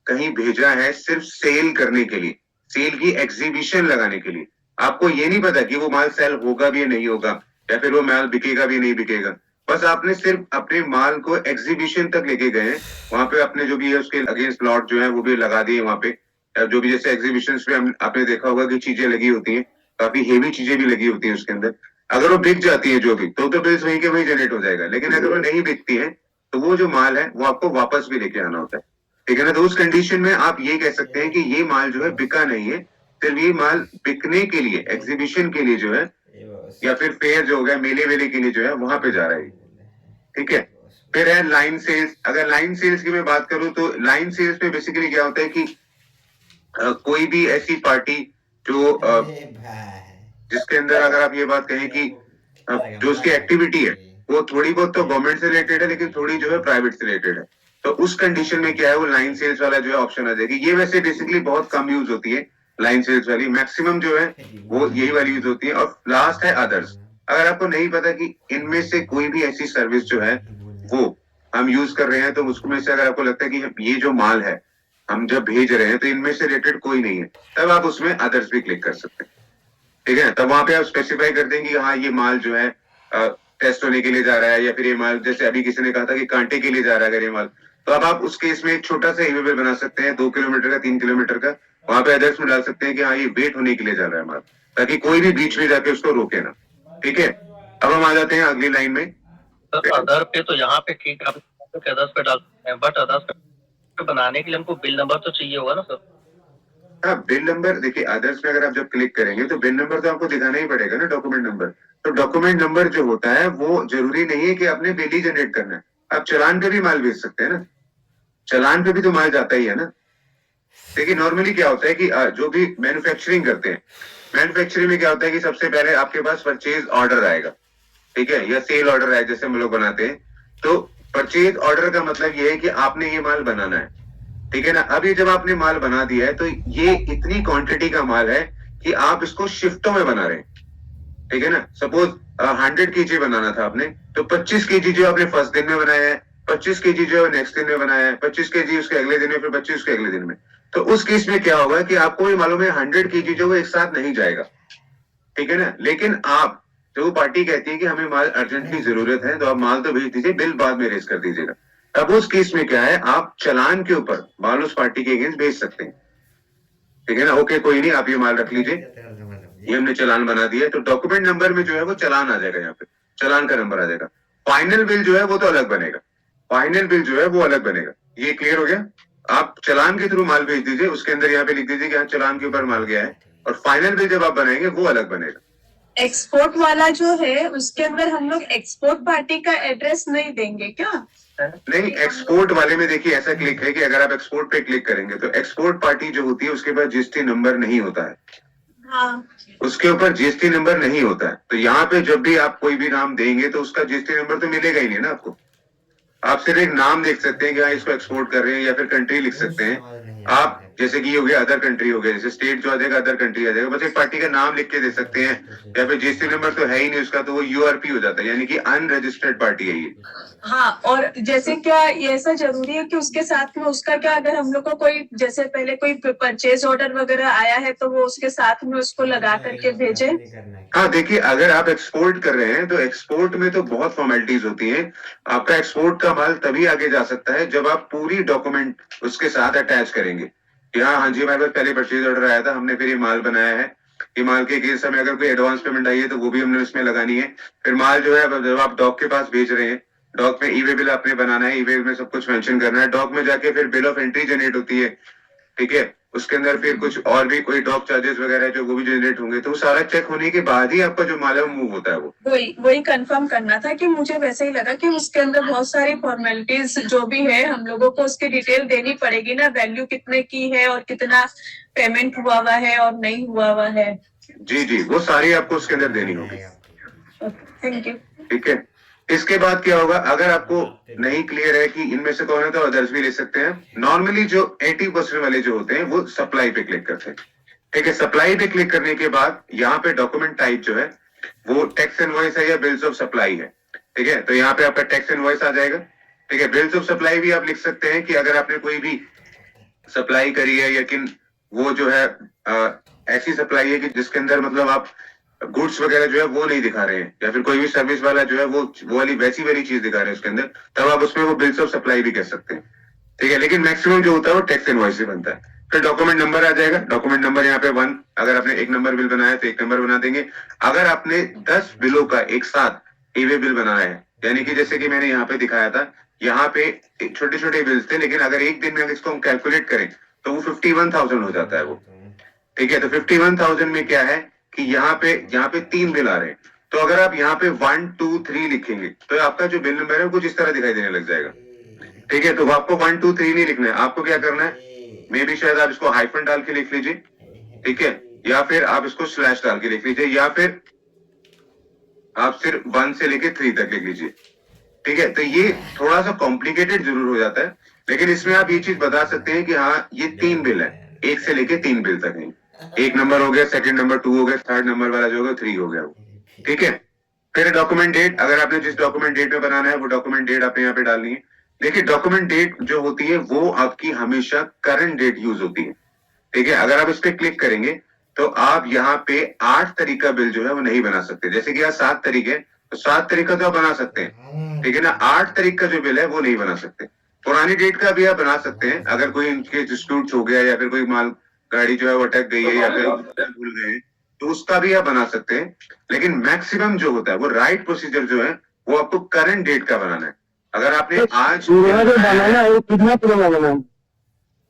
कहीं भेजा है सिर्फ सेल करने के लिए, सेल की एग्जीबिशन लगाने के लिए, आपको ये नहीं पता कि वो माल सेल होगा भी या नहीं होगा या फिर वो माल बिकेगा भी नहीं बिकेगा, बस आपने सिर्फ अपने माल को एग्जीबिशन तक लेके गए, वहां पे अपने जो भी है उसके अगेंस्ट लॉट जो है वो भी लगा दिए वहां पे। जो भी जैसे एग्जीबिशन पे आपने देखा होगा कि चीजें लगी होती हैं, काफी हेवी चीजें भी लगी होती हैं उसके अंदर। अगर वो बिक जाती है जो भी, तो बिल्स वहीं के वहीं जनरेट हो जाएगा, लेकिन अगर वो नहीं बिकती है तो वो जो माल है वो आपको वापस भी लेके आना होता है, ठीक है ना। तो उस कंडीशन में आप ये कह सकते हैं कि ये माल जो है बिका नहीं है, सिर्फ ये माल बिकने के लिए, एग्जीबिशन के लिए जो है या फिर फेयर जो हो गया मेले वेले के लिए जो है वहां पे जा रहा है, ठीक है। फिर है लाइन सेल्स। अगर लाइन सेल्स की मैं बात करूं तो लाइन सेल्स में बेसिकली क्या होता है कि कोई भी ऐसी पार्टी जो जिसके अंदर अगर आप ये बात कहें कि जो उसकी एक्टिविटी है वो थोड़ी बहुत तो गवर्नमेंट से रिलेटेड है लेकिन थोड़ी जो है प्राइवेट से रिलेटेड है, तो उस कंडीशन में क्या है वो लाइन सेल्स वाला जो है ऑप्शन आ जाएगी। ये वैसे बेसिकली बहुत कम यूज होती है लाइन सेल्स वाली, मैक्सिमम जो है वो यही वाली यूज होती है। और लास्ट है अदर्स। अगर आपको नहीं पता कि इनमें से कोई भी ऐसी सर्विस जो है वो हम यूज कर रहे हैं, तो उसमें से अगर आपको लगता है कि ये जो माल है हम जब भेज रहे हैं तो इनमें से रिलेटेड कोई नहीं है, तब आप उसमें अदर्स भी क्लिक कर सकते हैं, ठीक है। तब वहां पे आप स्पेसिफाई कर देंगे हाँ ये माल जो है टेस्ट होने के लिए जा रहा है, या फिर ये माल जैसे अभी किसी ने कहा था कि कांटे के लिए जा रहा है अगर ये माल, तो अब आप उस केस में एक छोटा सा ई वे बिल बना सकते हैं 2 किलोमीटर का 3 किलोमीटर का, वहां पे अदर्स में डाल सकते हैं कि हाँ ये वेट होने के लिए जा रहा है माल, ताकि कोई भी बीच में जाके उसको रोके ना, ठीक है। अब हम आ जाते हैं अगली लाइन में। अदर पे तो यहाँ पे ठीक है, अदर्स पे डाल सकते हैं, बट अदर्स पे बनाने के लिए हमको बिल नंबर तो चाहिए होगा ना सर। हाँ, बिल नंबर देखिए, अदर्स में अगर आप जब क्लिक करेंगे तो बिल नंबर तो आपको दिखाना ही पड़ेगा ना, डॉक्यूमेंट नंबर। तो डॉक्यूमेंट नंबर जो होता है वो जरूरी नहीं है कि आपने बिल ही जनरेट करना है, आप चालान पे भी माल भेज सकते हैं ना, चालान पे भी तो माल जाता ही है ना। देखिए नॉर्मली क्या होता है कि जो भी मैन्युफैक्चरिंग करते हैं, मैन्युफैक्चरिंग में क्या होता है कि सबसे पहले आपके पास परचेज ऑर्डर आएगा, ठीक है, या सेल ऑर्डर आएगा जैसे हम लोग बनाते हैं। तो परचेज ऑर्डर का मतलब ये है कि आपने ये माल बनाना है, ठीक है ना। अब ये जब आपने माल बना दिया है तो ये इतनी क्वांटिटी का माल है कि आप इसको शिफ्टों में बना रहे हैं, ठीक है ना। सपोज 100 kg बनाना था आपने, तो 25 kg जो आपने फर्स्ट दिन में बनाया है, 25 kg जो नेक्स्ट दिन में बनाया है, 25 kg उसके अगले दिन में, फिर 25 उसके अगले दिन में। तो उस केस में क्या होगा कि आपको भी मालूम है 100 kg जो वो एक साथ नहीं जाएगा, ठीक है ना। लेकिन आप जो पार्टी कहती है कि हमें माल अर्जेंटली जरूरत है, तो आप माल तो भेज दीजिए, बिल बाद में रेज कर दीजिएगा। अब उस केस में क्या है, आप चालान के ऊपर माल उस पार्टी के अगेंस्ट भेज सकते हैं, ठीक है ना। ओके कोई नहीं, आप ये माल रख लीजिए, ये हमने चालान बना दिया है। तो डॉक्यूमेंट नंबर में जो है वो चालान आ जाएगा, यहाँ पे चालान का नंबर आ जाएगा। फाइनल बिल जो है वो तो अलग बनेगा, फाइनल बिल जो है वो अलग बनेगा। ये क्लियर हो गया। आप चालान के थ्रू माल भेज दीजिए, उसके अंदर यहाँ पे लिख दीजिए कि हाँ चालान के ऊपर माल गया है, और फाइनल बिल जब आप बनाएंगे वो अलग बनेगा। एक्सपोर्ट वाला जो है उसके अंदर हम लोग एक्सपोर्ट पार्टी का एड्रेस नहीं देंगे क्या? नहीं, एक्सपोर्ट वाले में देखिए ऐसा क्लिक है कि अगर आप एक्सपोर्ट पे क्लिक करेंगे तो एक्सपोर्ट पार्टी जो होती है उसके पास जीएसटी नंबर नहीं होता है, हाँ, उसके ऊपर जीएसटी नंबर नहीं होता है। तो यहाँ पे जब भी आप कोई भी नाम देंगे तो उसका जीएसटी नंबर तो मिलेगा ही नहीं ना आपको। आप सिर्फ एक नाम देख सकते हैं कि हाँ इसको एक्सपोर्ट कर रहे हैं, या फिर कंट्री लिख सकते हैं आप, जैसे कि ये हो गया अदर कंट्री हो गया, जैसे स्टेट जो आ जाएगा अदर कंट्री आ जाएगा, बस एक पार्टी का नाम लिख के दे सकते हैं। या फिर जीएसटी नंबर तो है ही नहीं उसका, तो वो यूआरपी हो जाता है, यानी कि अनरजिस्टर्ड पार्टी है ये। हाँ। और जैसे क्या ये ऐसा जरूरी है कि उसके साथ में उसका क्या, अगर हम लोग को कोई जैसे पहले कोई परचेज ऑर्डर वगैरह आया है तो वो उसके साथ में उसको लगा करके भेजे? हाँ देखिए, अगर आप एक्सपोर्ट कर रहे हैं तो एक्सपोर्ट में तो बहुत फॉर्मेलिटीज होती हैं। आपका एक्सपोर्ट का माल तभी आगे जा सकता है जब आप पूरी डॉक्यूमेंट उसके साथ अटैच करेंगे कि हाँ जी हमारे पास पहले परचेज ऑर्डर आया था, हमने फिर ये माल बनाया है, ये माल के केस में अगर कोई एडवांस पेमेंट आई है तो वो भी हमने उसमें लगानी है। फिर माल जो है जब आप डॉक के पास भेज रहे हैं, डॉक में ई-वे बिल आपने बनाना है, ई-वे में सब कुछ मेंशन करना है, डॉक में जाके फिर बिल ऑफ एंट्री जनरेट होती है, ठीक है। उसके अंदर फिर कुछ और भी कोई डॉक चार्जेस वगैरह जो वो भी जनरेट होंगे, तो सारा चेक होने के बाद ही आपका जो माल है वो मूव होता है। वो वही कंफर्म करना था कि मुझे वैसे ही लगा कि उसके अंदर बहुत सारी फॉर्मेलिटीज जो भी है हम लोगों को उसकी डिटेल देनी पड़ेगी ना, वैल्यू कितने की है और कितना पेमेंट हुआ हुआ है और नहीं हुआ हुआ है। जी जी, वो सारी आपको उसके अंदर देनी होगी। Thank you. ठीक है। इसके बाद क्या होगा, अगर आपको नहीं क्लियर है कि इनमें से कौन है तो अदर्स भी ले सकते हैं। नॉर्मली जो 80% वाले जो होते हैं वो सप्लाई पे क्लिक करते हैं, ठीक है। सप्लाई पे क्लिक करने के बाद यहाँ पे डॉक्यूमेंट टाइप जो है वो टैक्स इनवॉइस है या बिल्स ऑफ सप्लाई है, ठीक है। तो यहाँ पे आपका टैक्स इनवॉइस आ जाएगा, ठीक है। बिल्स ऑफ सप्लाई भी आप लिख सकते हैं कि अगर आपने कोई भी सप्लाई करी है, लेकिन वो जो है ऐसी सप्लाई है कि जिसके अंदर मतलब आप गुड्स वगैरह जो है वो नहीं दिखा रहे हैं, या फिर कोई भी सर्विस वाला जो है वो वाली वैसी वाली चीज दिखा रहे हैं उसके अंदर, तब आप उसमें वो बिल्स ऑफ सप्लाई भी कह सकते हैं, ठीक है। लेकिन मैक्सिमम जो होता है वो टैक्स इनवॉइस से बनता है। फिर डॉक्यूमेंट नंबर आ जाएगा, डॉक्यूमेंट नंबर यहाँ पे 1, अगर आपने 1 नंबर बिल बनाया तो 1 नंबर बना देंगे। अगर आपने 10 बिलों का एक साथ ई-वे बिल बनाना है, यानी कि जैसे कि मैंने यहाँ पे दिखाया था, यहाँ पे छोटे छोटे बिल्स थे, लेकिन अगर एक दिन में इसको हम कैलकुलेट करें तो वो 51,000 हो जाता है वो, ठीक है। तो 51,000 में क्या है कि यहाँ पे 3 बिल आ रहे हैं, तो अगर आप यहाँ पे 1 2 3 लिखेंगे तो आपका जो बिल नंबर है वो कुछ इस तरह दिखाई देने लग जाएगा, ठीक है। तो आपको 1 2 3 नहीं लिखना है, आपको क्या करना है, मे भी शायद आप इसको हाइफन डाल के लिख लीजिए, ठीक है, या फिर आप इसको स्लैश डाल के लिख लीजिए, या फिर आप सिर्फ 1 से लेके 3 तक लिख लीजिए, ठीक है। तो ये थोड़ा सा कॉम्प्लिकेटेड जरूर हो जाता है, लेकिन इसमें आप ये चीज बता सकते हैं कि हाँ ये 3 बिल है, 1 से लेके 3 बिल तक है। 1 नंबर हो गया, सेकंड नंबर 2 हो गया, थर्ड नंबर वाला जो होगा 3 हो गया वो, ठीक है। फिर डॉक्यूमेंट डेट, अगर आपने जिस डॉक्यूमेंट डेट में बनाना है वो डॉक्यूमेंट डेट आपने यहाँ पे डालनी है। देखिए डॉक्यूमेंट डेट जो होती है वो आपकी हमेशा करंट डेट यूज होती है, ठीक है। अगर आप इस पे क्लिक करेंगे तो आप यहाँ पे 8 तारीख का बिल जो है वो नहीं बना सकते, जैसे कि यहाँ 7 तारीख है तो 7 तारीख का तो आप बना सकते हैं, ठीक है ना। 8 तारीख का जो बिल है वो नहीं बना सकते। पुरानी डेट का भी आप बना सकते हैं, अगर कोई इनके डिस्प्यूट हो गया या फिर कोई माल गाड़ी जो है वो अटक गई है या फिर भूल गए तो उसका भी आप बना सकते हैं। लेकिन मैक्सिमम जो होता है वो राइट प्रोसीजर जो है वो आपको करंट डेट का बनाना है। अगर आपने आज पुराना जो बनाना है वो कितना पुराना बनाना,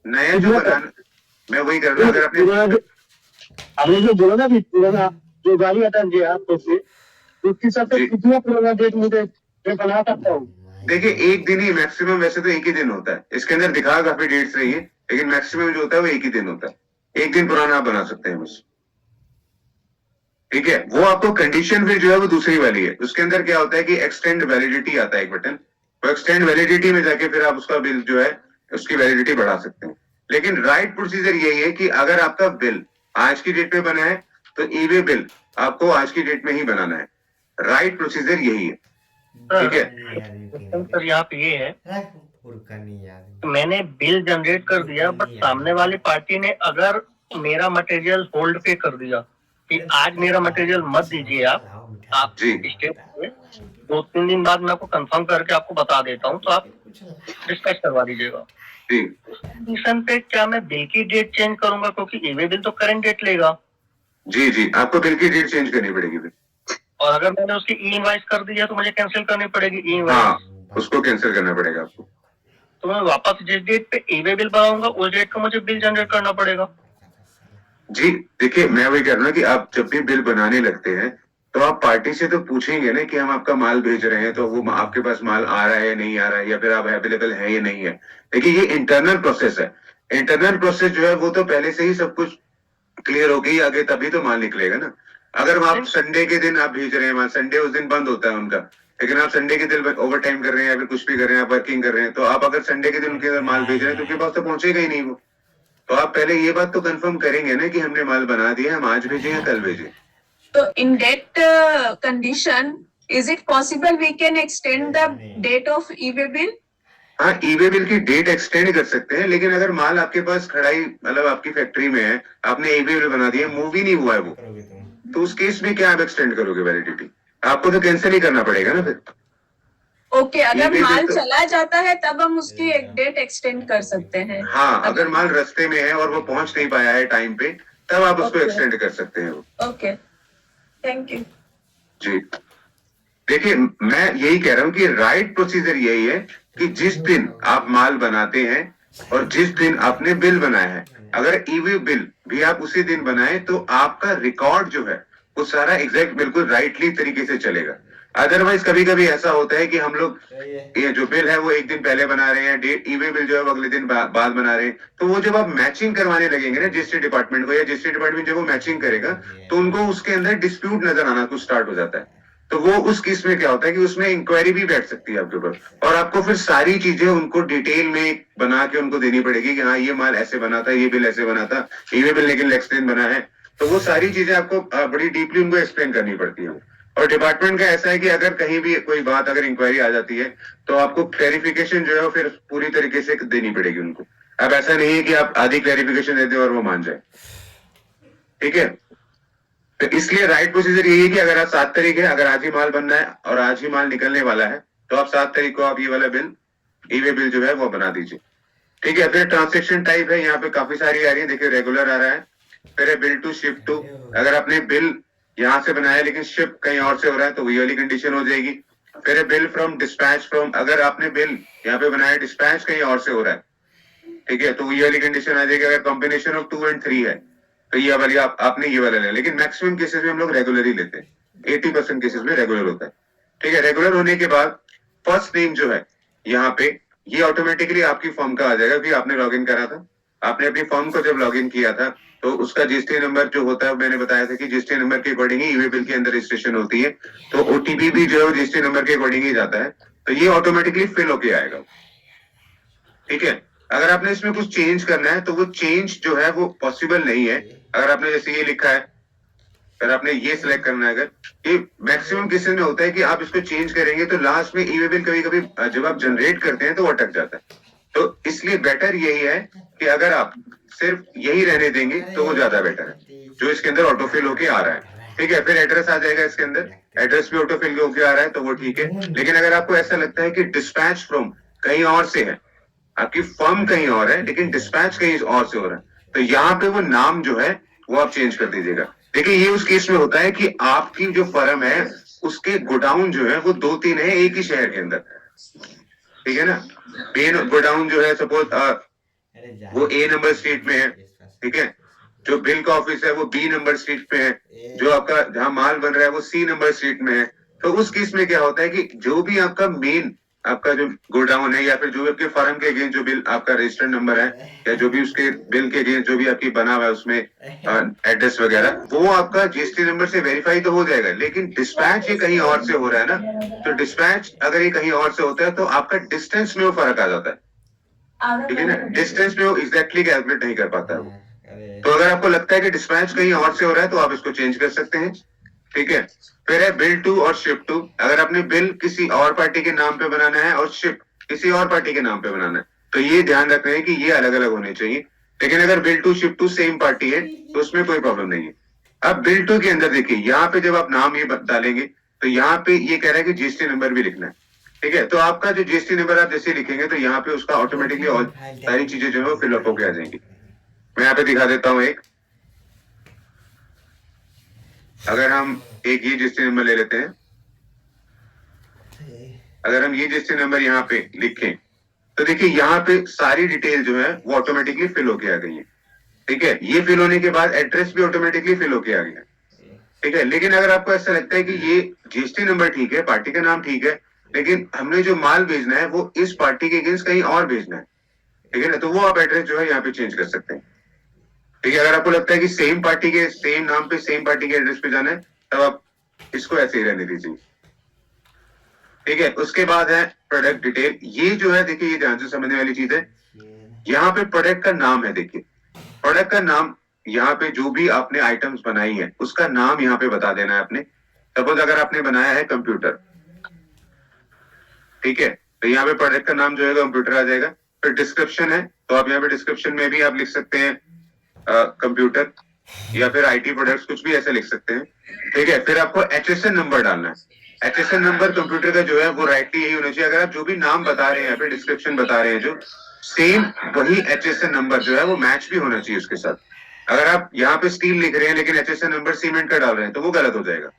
नया जो बनाना, मैं वही कर रहा हूँ। अगर आपने हमने जो बोला ना कि पुराना जो गाड़ी अटक गया आपको से, उसके हिसाब से कितना पुराना डेट मुझे मैं बना सकता हूँ। देखिए एक दिन ही मैक्सिमम, वैसे तो एक ही दिन होता है, इसके अंदर दिखा काफी डेट्स रही है, लेकिन मैक्सिमम जो होता है वो एक ही दिन होता है, एक दिन पुराना आप बना सकते हैं बस, ठीक है। वो आपको कंडीशन फिर जो है वो दूसरी वाली है, उसके अंदर क्या होता है कि एक्सटेंड वैलिडिटी आता है एक बटन, वो एक्सटेंड वैलिडिटी में जाके फिर आप उसका बिल जो है उसकी वैलिडिटी बढ़ा सकते हैं। लेकिन राइट प्रोसीजर यही है कि अगर आपका बिल आज की डेट में बना है तो ई वे बिल आपको आज की डेट में ही बनाना है। राइट प्रोसीजर यही है, ठीक है। सर यहाँ पे ये है, रायपुर का नहीं याद। मैंने बिल जनरेट कर दिया, बट सामने वाली पार्टी ने अगर मेरा मटेरियल होल्ड पे कर दिया कि आज मेरा मटेरियल मत दीजिए आप जी। स्टेप पे 2-3 दिन बाद मैं आपको कंफर्म करके आपको बता देता हूँ, तो आप डिस्कस करवा दीजिएगा। जी कंडीशन पे क्या मैं बिल की डेट चेंज करूंगा, क्योंकि ई वे बिल तो करंट डेट लेगा, जी जी, आपको बिल की डेट चेंज करनी पड़ेगी फिर। और अगर मैंने उसकी ई इनवॉइस कर दी है तो मुझे कैंसिल करनी पड़ेगी ई हाँ, इनवॉइस। उसको कैंसिल करना पड़ेगा आपको। तो मैं वापस जिस डेट पे ई वे बिल बनाऊंगा उस डेट का मुझे बिल जनरेट करना पड़ेगा। जी देखिए, मैं वही कह रहा हूँ ना कि आप जब भी बिल बनाने लगते हैं तो आप पार्टी से तो पूछेंगे ना कि हम आपका माल भेज रहे हैं, तो वो आपके पास माल आ रहा है या नहीं आ रहा है, या फिर आप अवेलेबल है या नहीं है। देखिए ये इंटरनल प्रोसेस है। इंटरनल प्रोसेस जो है वो तो पहले से ही सब कुछ क्लियर हो गई, आगे तभी तो माल निकलेगा ना। अगर आप संडे के दिन आप भेज रहे हैं माल, संडे उस दिन बंद होता है उनका, लेकिन आप संडे के दिन ओवर टाइम कर रहे हैं या फिर कुछ भी कर रहे हैं, आप वर्किंग कर रहे हैं, तो आप अगर संडे के दिन उनके अंदर माल भेज रहे हैं तो उनके पास तो पहुंचेगा ही नहीं वो। तो आप पहले ये बात तो कंफर्म करेंगे ना कि हमने माल बना दिया, हम आज भेजें या कल भेजें। तो in that condition, is it possible we can extend the date of e-way bill? हाँ, ई वे बिल की डेट एक्सटेंड कर सकते हैं, लेकिन अगर माल आपके पास खड़ा ही मतलब आपकी फैक्ट्री में है, आपने ई वे बिल बना दिया, मूव ही नहीं हुआ है वो, करोगे तुम? तो उस केस में क्या आप एक्सटेंड करोगे वैलिडिटी? आपको तो कैंसिल ही करना पड़ेगा ना फिर। ओके, अगर e-way bill माल तो- चला जाता है तब हम उसकी एक डेट एक्सटेंड कर सकते हैं। हाँ, अगर माल रास्ते में है और वो पहुंच नहीं पाया है टाइम पे, तब आप उसको Okay. एक्सटेंड कर सकते हैं वो। Okay, thank you. जी देखिए, मैं यही कह रहा हूँ कि राइट प्रोसीजर यही है कि जिस दिन आप माल बनाते हैं और जिस दिन आपने बिल बनाया है, अगर ईवी बिल भी आप उसी दिन बनाए तो आपका रिकॉर्ड जो है वो सारा एग्जैक्ट बिल्कुल राइटली तरीके से चलेगा। अदरवाइज कभी कभी ऐसा होता है कि हम लोग ये जो बिल है वो एक दिन पहले बना रहे हैं, डेट ईवे बिल जो है वो अगले दिन बाद बना रहे हैं, तो वो जब आप मैचिंग करवाने लगेंगे ना रजिस्ट्री डिपार्टमेंट को, या रजिस्ट्री डिपार्टमेंट जब वो मैचिंग करेगा तो उनको उसके अंदर डिस्प्यूट नजर आना कुछ स्टार्ट हो जाता है। तो वो उस केस में क्या होता है कि उसमें इंक्वायरी भी बैठ सकती है आपके ऊपर, और आपको फिर सारी चीजें उनको डिटेल में बना के उनको देनी पड़ेगी कि हाँ ये माल ऐसे बना था, ये बिल ऐसे बना था, ये बिल लेकिन नेक्स्ट दिन बना है। तो वो सारी चीजें आपको बड़ी डीपली उनको एक्सप्लेन करनी पड़ती है। और डिपार्टमेंट का ऐसा है कि अगर कहीं भी कोई बात अगर इंक्वायरी आ जाती है तो आपको क्लैरिफिकेशन जो है वो फिर पूरी तरीके से देनी पड़ेगी उनको। अब ऐसा नहीं है कि आप आधी क्लैरिफिकेशन देते हो और वो मान जाए, ठीक है। तो इसलिए राइट प्रोसीजर यही है कि अगर आप 7 तारीख है, अगर आज ही माल बनना है और आज ही माल निकलने वाला है, तो आप 7 तारीख को आप ये वाला बिल ईवे बिल जो है वो बना दीजिए, ठीक है। फिर ट्रांजेक्शन टाइप है, यहाँ पे काफी सारी आ रही है। देखिए रेगुलर आ रहा है, फिर है बिल टू शिप टू। अगर आपने बिल यहाँ से बनाया लेकिन शिप कहीं और से हो रहा है तो वही वाली कंडीशन हो जाएगी। फिर है बिल फ्रॉम डिस्पैच फ्रॉम, अगर आपने बिल यहाँ पे बनाया डिस्पैच कहीं और से हो रहा है, ठीक है, तो वही वाली कंडीशन आ जाएगी। अगर कॉम्बिनेशन ऑफ 2 और 3 है तो ये वाली आपने ये वाला लिया, लेकिन मैक्सिमम केसेस में हम लोग रेगुलर ही लेते हैं, 80% केसेस में रेगुलर होता है, ठीक है। रेगुलर होने के बाद फर्स्ट नेम जो है यहाँ पे ये ऑटोमेटिकली आपकी फॉर्म का आ जाएगा कि आपने लॉग इन करा था। आपने अपनी फॉर्म को जब लॉग इन किया था तो उसका जीएसटी नंबर जो होता है, मैंने बताया था कि जीएसटी नंबर के अकॉर्डिंग ही ईवे बिल के अंदर रजिस्ट्रेशन होती है, तो ओटीपी भी जो है जीएसटी नंबर के अकॉर्डिंग ही जाता है, तो ये ऑटोमेटिकली फिल होके आएगा, ठीक है। अगर आपने इसमें कुछ चेंज करना है तो वो चेंज जो है वो पॉसिबल नहीं है। अगर आपने जैसे ये लिखा है, अगर आपने ये सिलेक्ट करना है, अगर ये मैक्सिमम केसेस में होता है कि आप इसको चेंज करेंगे तो लास्ट में ईवे बिल कभी कभी जब आप जनरेट करते हैं तो वो अटक जाता है। तो इसलिए बेटर यही है कि अगर आप सिर्फ यही रहने देंगे तो वो ज्यादा बेटर है, जो इसके अंदर ऑटोफिल होके आ रहा है, ठीक है। फिर एड्रेस आ जाएगा इसके अंदर, एड्रेस भी ऑटोफिल होके आ रहा है तो वो ठीक है। लेकिन अगर आपको ऐसा लगता है कि डिस्पैच फ्रॉम कहीं और से है, आपकी फर्म कहीं और है लेकिन डिस्पैच कहीं और से हो रहा है, तो यहाँ पे वो नाम जो है वो आप चेंज कर दीजिएगा। देखिए ये उस केस में होता है कि आपकी जो फर्म है उसके गोडाउन जो है वो 2-3 है एक ही शहर के अंदर, ठीक है ना। मेन गोडाउन जो है सपोज वो ए नंबर स्ट्रीट में है, ठीक है। जो बिल का ऑफिस है वो बी नंबर स्ट्रीट पे है, जो आपका जहाँ माल बन रहा है वो सी नंबर स्ट्रीट में है। तो उस केस में क्या होता है कि जो भी आपका मेन आपका जो गोडाउन है या फिर जो भी आपके फर्म के अगेंस्ट जो बिल आपका रजिस्टर्ड नंबर है या जो भी उसके बिल के अगेंस्ट जो भी आपकी बना हुआ है उसमें एड्रेस वगैरह, वो आपका जीएसटी नंबर से वेरीफाई तो हो जाएगा। लेकिन डिस्पैच ये कहीं और से हो रहा है ना, तो डिस्पैच अगर ये कहीं और से होता है तो आपका डिस्टेंस में वो फर्क आ जाता है। ठीक है ना, डिस्टेंस में वो एग्जैक्टली कैलकुलेट नहीं कर पाता है वो। अरे तो अगर आपको लगता है कि डिस्पैच कहीं और से हो रहा है तो आप इसको चेंज कर सकते हैं। ठीक है, फिर है बिल टू और शिप टू। अगर आपने बिल किसी और पार्टी के नाम पे बनाना है और शिप किसी और पार्टी के नाम पे बनाना है तो ये ध्यान रखना है कि ये अलग अलग होने चाहिए। लेकिन अगर bill to ship to same party है तो उसमें कोई प्रॉब्लम नहीं है। अब बिल टू के अंदर देखिए, यहाँ पे जब आप नाम ये डालेंगे तो यहाँ पे ये कह रहा है कि जीएसटी नंबर भी लिखना है। ठीक है, तो आपका जो जीएसटी नंबर आप जैसे लिखेंगे तो यहाँ पे उसका ऑटोमेटिकली और सारी चीजें जो है वो फिलअप होके आ जाएंगी। मैं यहाँ पे दिखा देता हूँ एक, अगर हम एक ये जीएसटी नंबर ले लेते हैं, अगर हम ये जीएसटी नंबर यहाँ पे लिखें तो देखिए यहाँ पे सारी डिटेल जो है वो ऑटोमेटिकली फिल होके आ गई है। ठीक है, ये फिल होने के बाद एड्रेस भी ऑटोमेटिकली फिल होके आ गया। ठीक है, लेकिन अगर आपको ऐसा लगता है कि ये जीएसटी नंबर ठीक है, पार्टी का नाम ठीक है, लेकिन हमने जो माल भेजना है वो इस पार्टी के अगेंस्ट कहीं और भेजना है, ठीक है ना, तो वो आप एड्रेस जो है यहाँ पे चेंज कर सकते हैं। ठीक है, अगर आपको लगता है कि सेम पार्टी के सेम नाम पे सेम पार्टी के एड्रेस पे जाना है तब आप इसको ऐसे ही रहने दीजिए। ठीक है, उसके बाद है प्रोडक्ट डिटेल। ये जो है देखिए, ये ध्यान से समझने वाली चीज है। यहाँ पे प्रोडक्ट का नाम है, देखिए प्रोडक्ट का नाम, यहाँ पे जो भी आपने आइटम्स बनाई है उसका नाम यहाँ पे बता देना है आपने। सपोज अगर आपने बनाया है कंप्यूटर, ठीक है, तो यहाँ पे प्रोडक्ट का नाम जो है कंप्यूटर आ जाएगा। फिर डिस्क्रिप्शन है तो आप यहाँ पे डिस्क्रिप्शन में भी आप लिख सकते हैं कंप्यूटर या फिर आईटी प्रोडक्ट्स, कुछ भी ऐसे लिख सकते हैं। ठीक है, फिर आपको एचएसएन नंबर डालना है। एचएसएन नंबर कंप्यूटर का जो है वो राइटली यही होना चाहिए। अगर आप जो भी नाम बता रहे हैं यहाँ पे डिस्क्रिप्शन बता रहे हैं जो सेम, वही एचएसएन नंबर जो है वो मैच भी होना चाहिए उसके साथ। अगर आप यहाँ पे स्टील लिख रहे हैं लेकिन एचएसएन नंबर सीमेंट का डाल रहे हैं तो वो गलत हो जाएगा।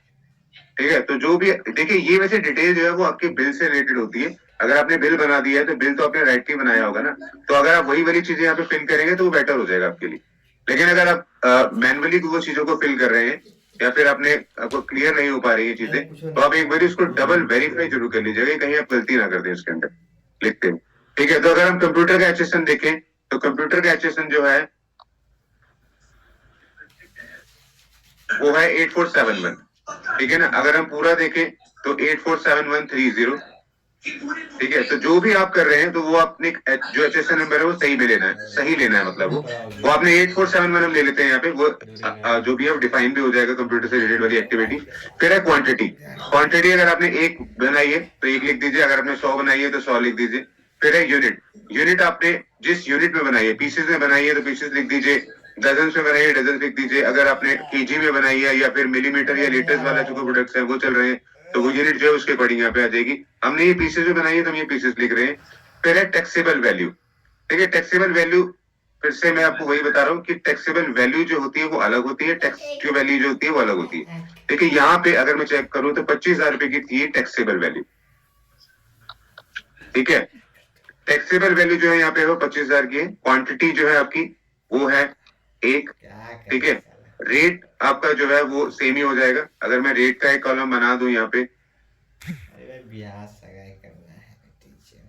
ठीक है, तो जो भी देखिए, ये वैसे डिटेल जो है वो आपके बिल से रिलेटेड होती है। अगर आपने बिल बना दिया है तो बिल तो आपने राइटली बनाया होगा ना, तो अगर आप वही वाली चीजें यहाँ पे फिल करेंगे तो वो बेटर हो जाएगा आपके लिए। लेकिन अगर आप मैनुअली वो चीजों को फिल कर रहे हैं या फिर आपको क्लियर नहीं हो पा रही है चीजें, तो आप एक बार उसको डबल वेरीफाई जरूर कर लीजिएगा, कहीं आप गलती ना कर दें उसके अंदर लिखते हैं। ठीक है, तो अगर हम कंप्यूटर का एचएसएन देखें तो कंप्यूटर का एचएसएन जो है वो है 8471। ठीक है ना, अगर हम पूरा देखें तो 847130। ठीक है, तो जो भी आप कर रहे हैं तो वो अपने जो एचएसएन नंबर है वो सही में लेना है, सही लेना है, मतलब वो आपने 8471 हम ले लेते हैं यहाँ पे, वो जो भी है डिफाइन भी हो जाएगा कंप्यूटर से रिलेटेड वाली एक्टिविटी। फिर है क्वांटिटी। क्वांटिटी अगर आपने 1 बनाई है तो 1 लिख दीजिए, अगर आपने 100 बनाई है तो 100 लिख दीजिए। फिर है यूनिट। यूनिट आपने जिस यूनिट में बनाई है, पीसेस में बनाई है तो पीसेस लिख दीजिए, डजन में बनाई है डजन लिख दीजिए। अगर आपने केजी में बनाई है या फिर मिलीमीटर या लीटर्स वाला जो प्रोडक्ट्स है वो चल रहे हैं तो वो यूनिट जो है उसके अकॉर्डिंग यहाँ पे आ जाएगी। हमने ये पीसेस में बनाई है तो हम ये पीसेस लिख रहे हैं। फिर है टैक्सेबल वैल्यू। ठीक है, टैक्सेबल वैल्यू फिर से मैं आपको वही बता रहा हूँ कि टैक्सेबल वैल्यू जो होती है वो अलग होती है, टैक्स की वैल्यू जो होती है वो अलग होती है। देखिए यहाँ पे अगर मैं चेक करूँ तो 25,000 रुपए की थी टैक्सेबल वैल्यू। ठीक है, टैक्सेबल वैल्यू जो है यहाँ पे वो 25,000 की है। क्वांटिटी जो है आपकी वो है 1। ठीक है, रेट आपका जो है वो सेम ही हो जाएगा। अगर मैं रेट का एक कॉलम बना दूं यहाँ पे, अरे ब्याह सगाई करना है टीचर,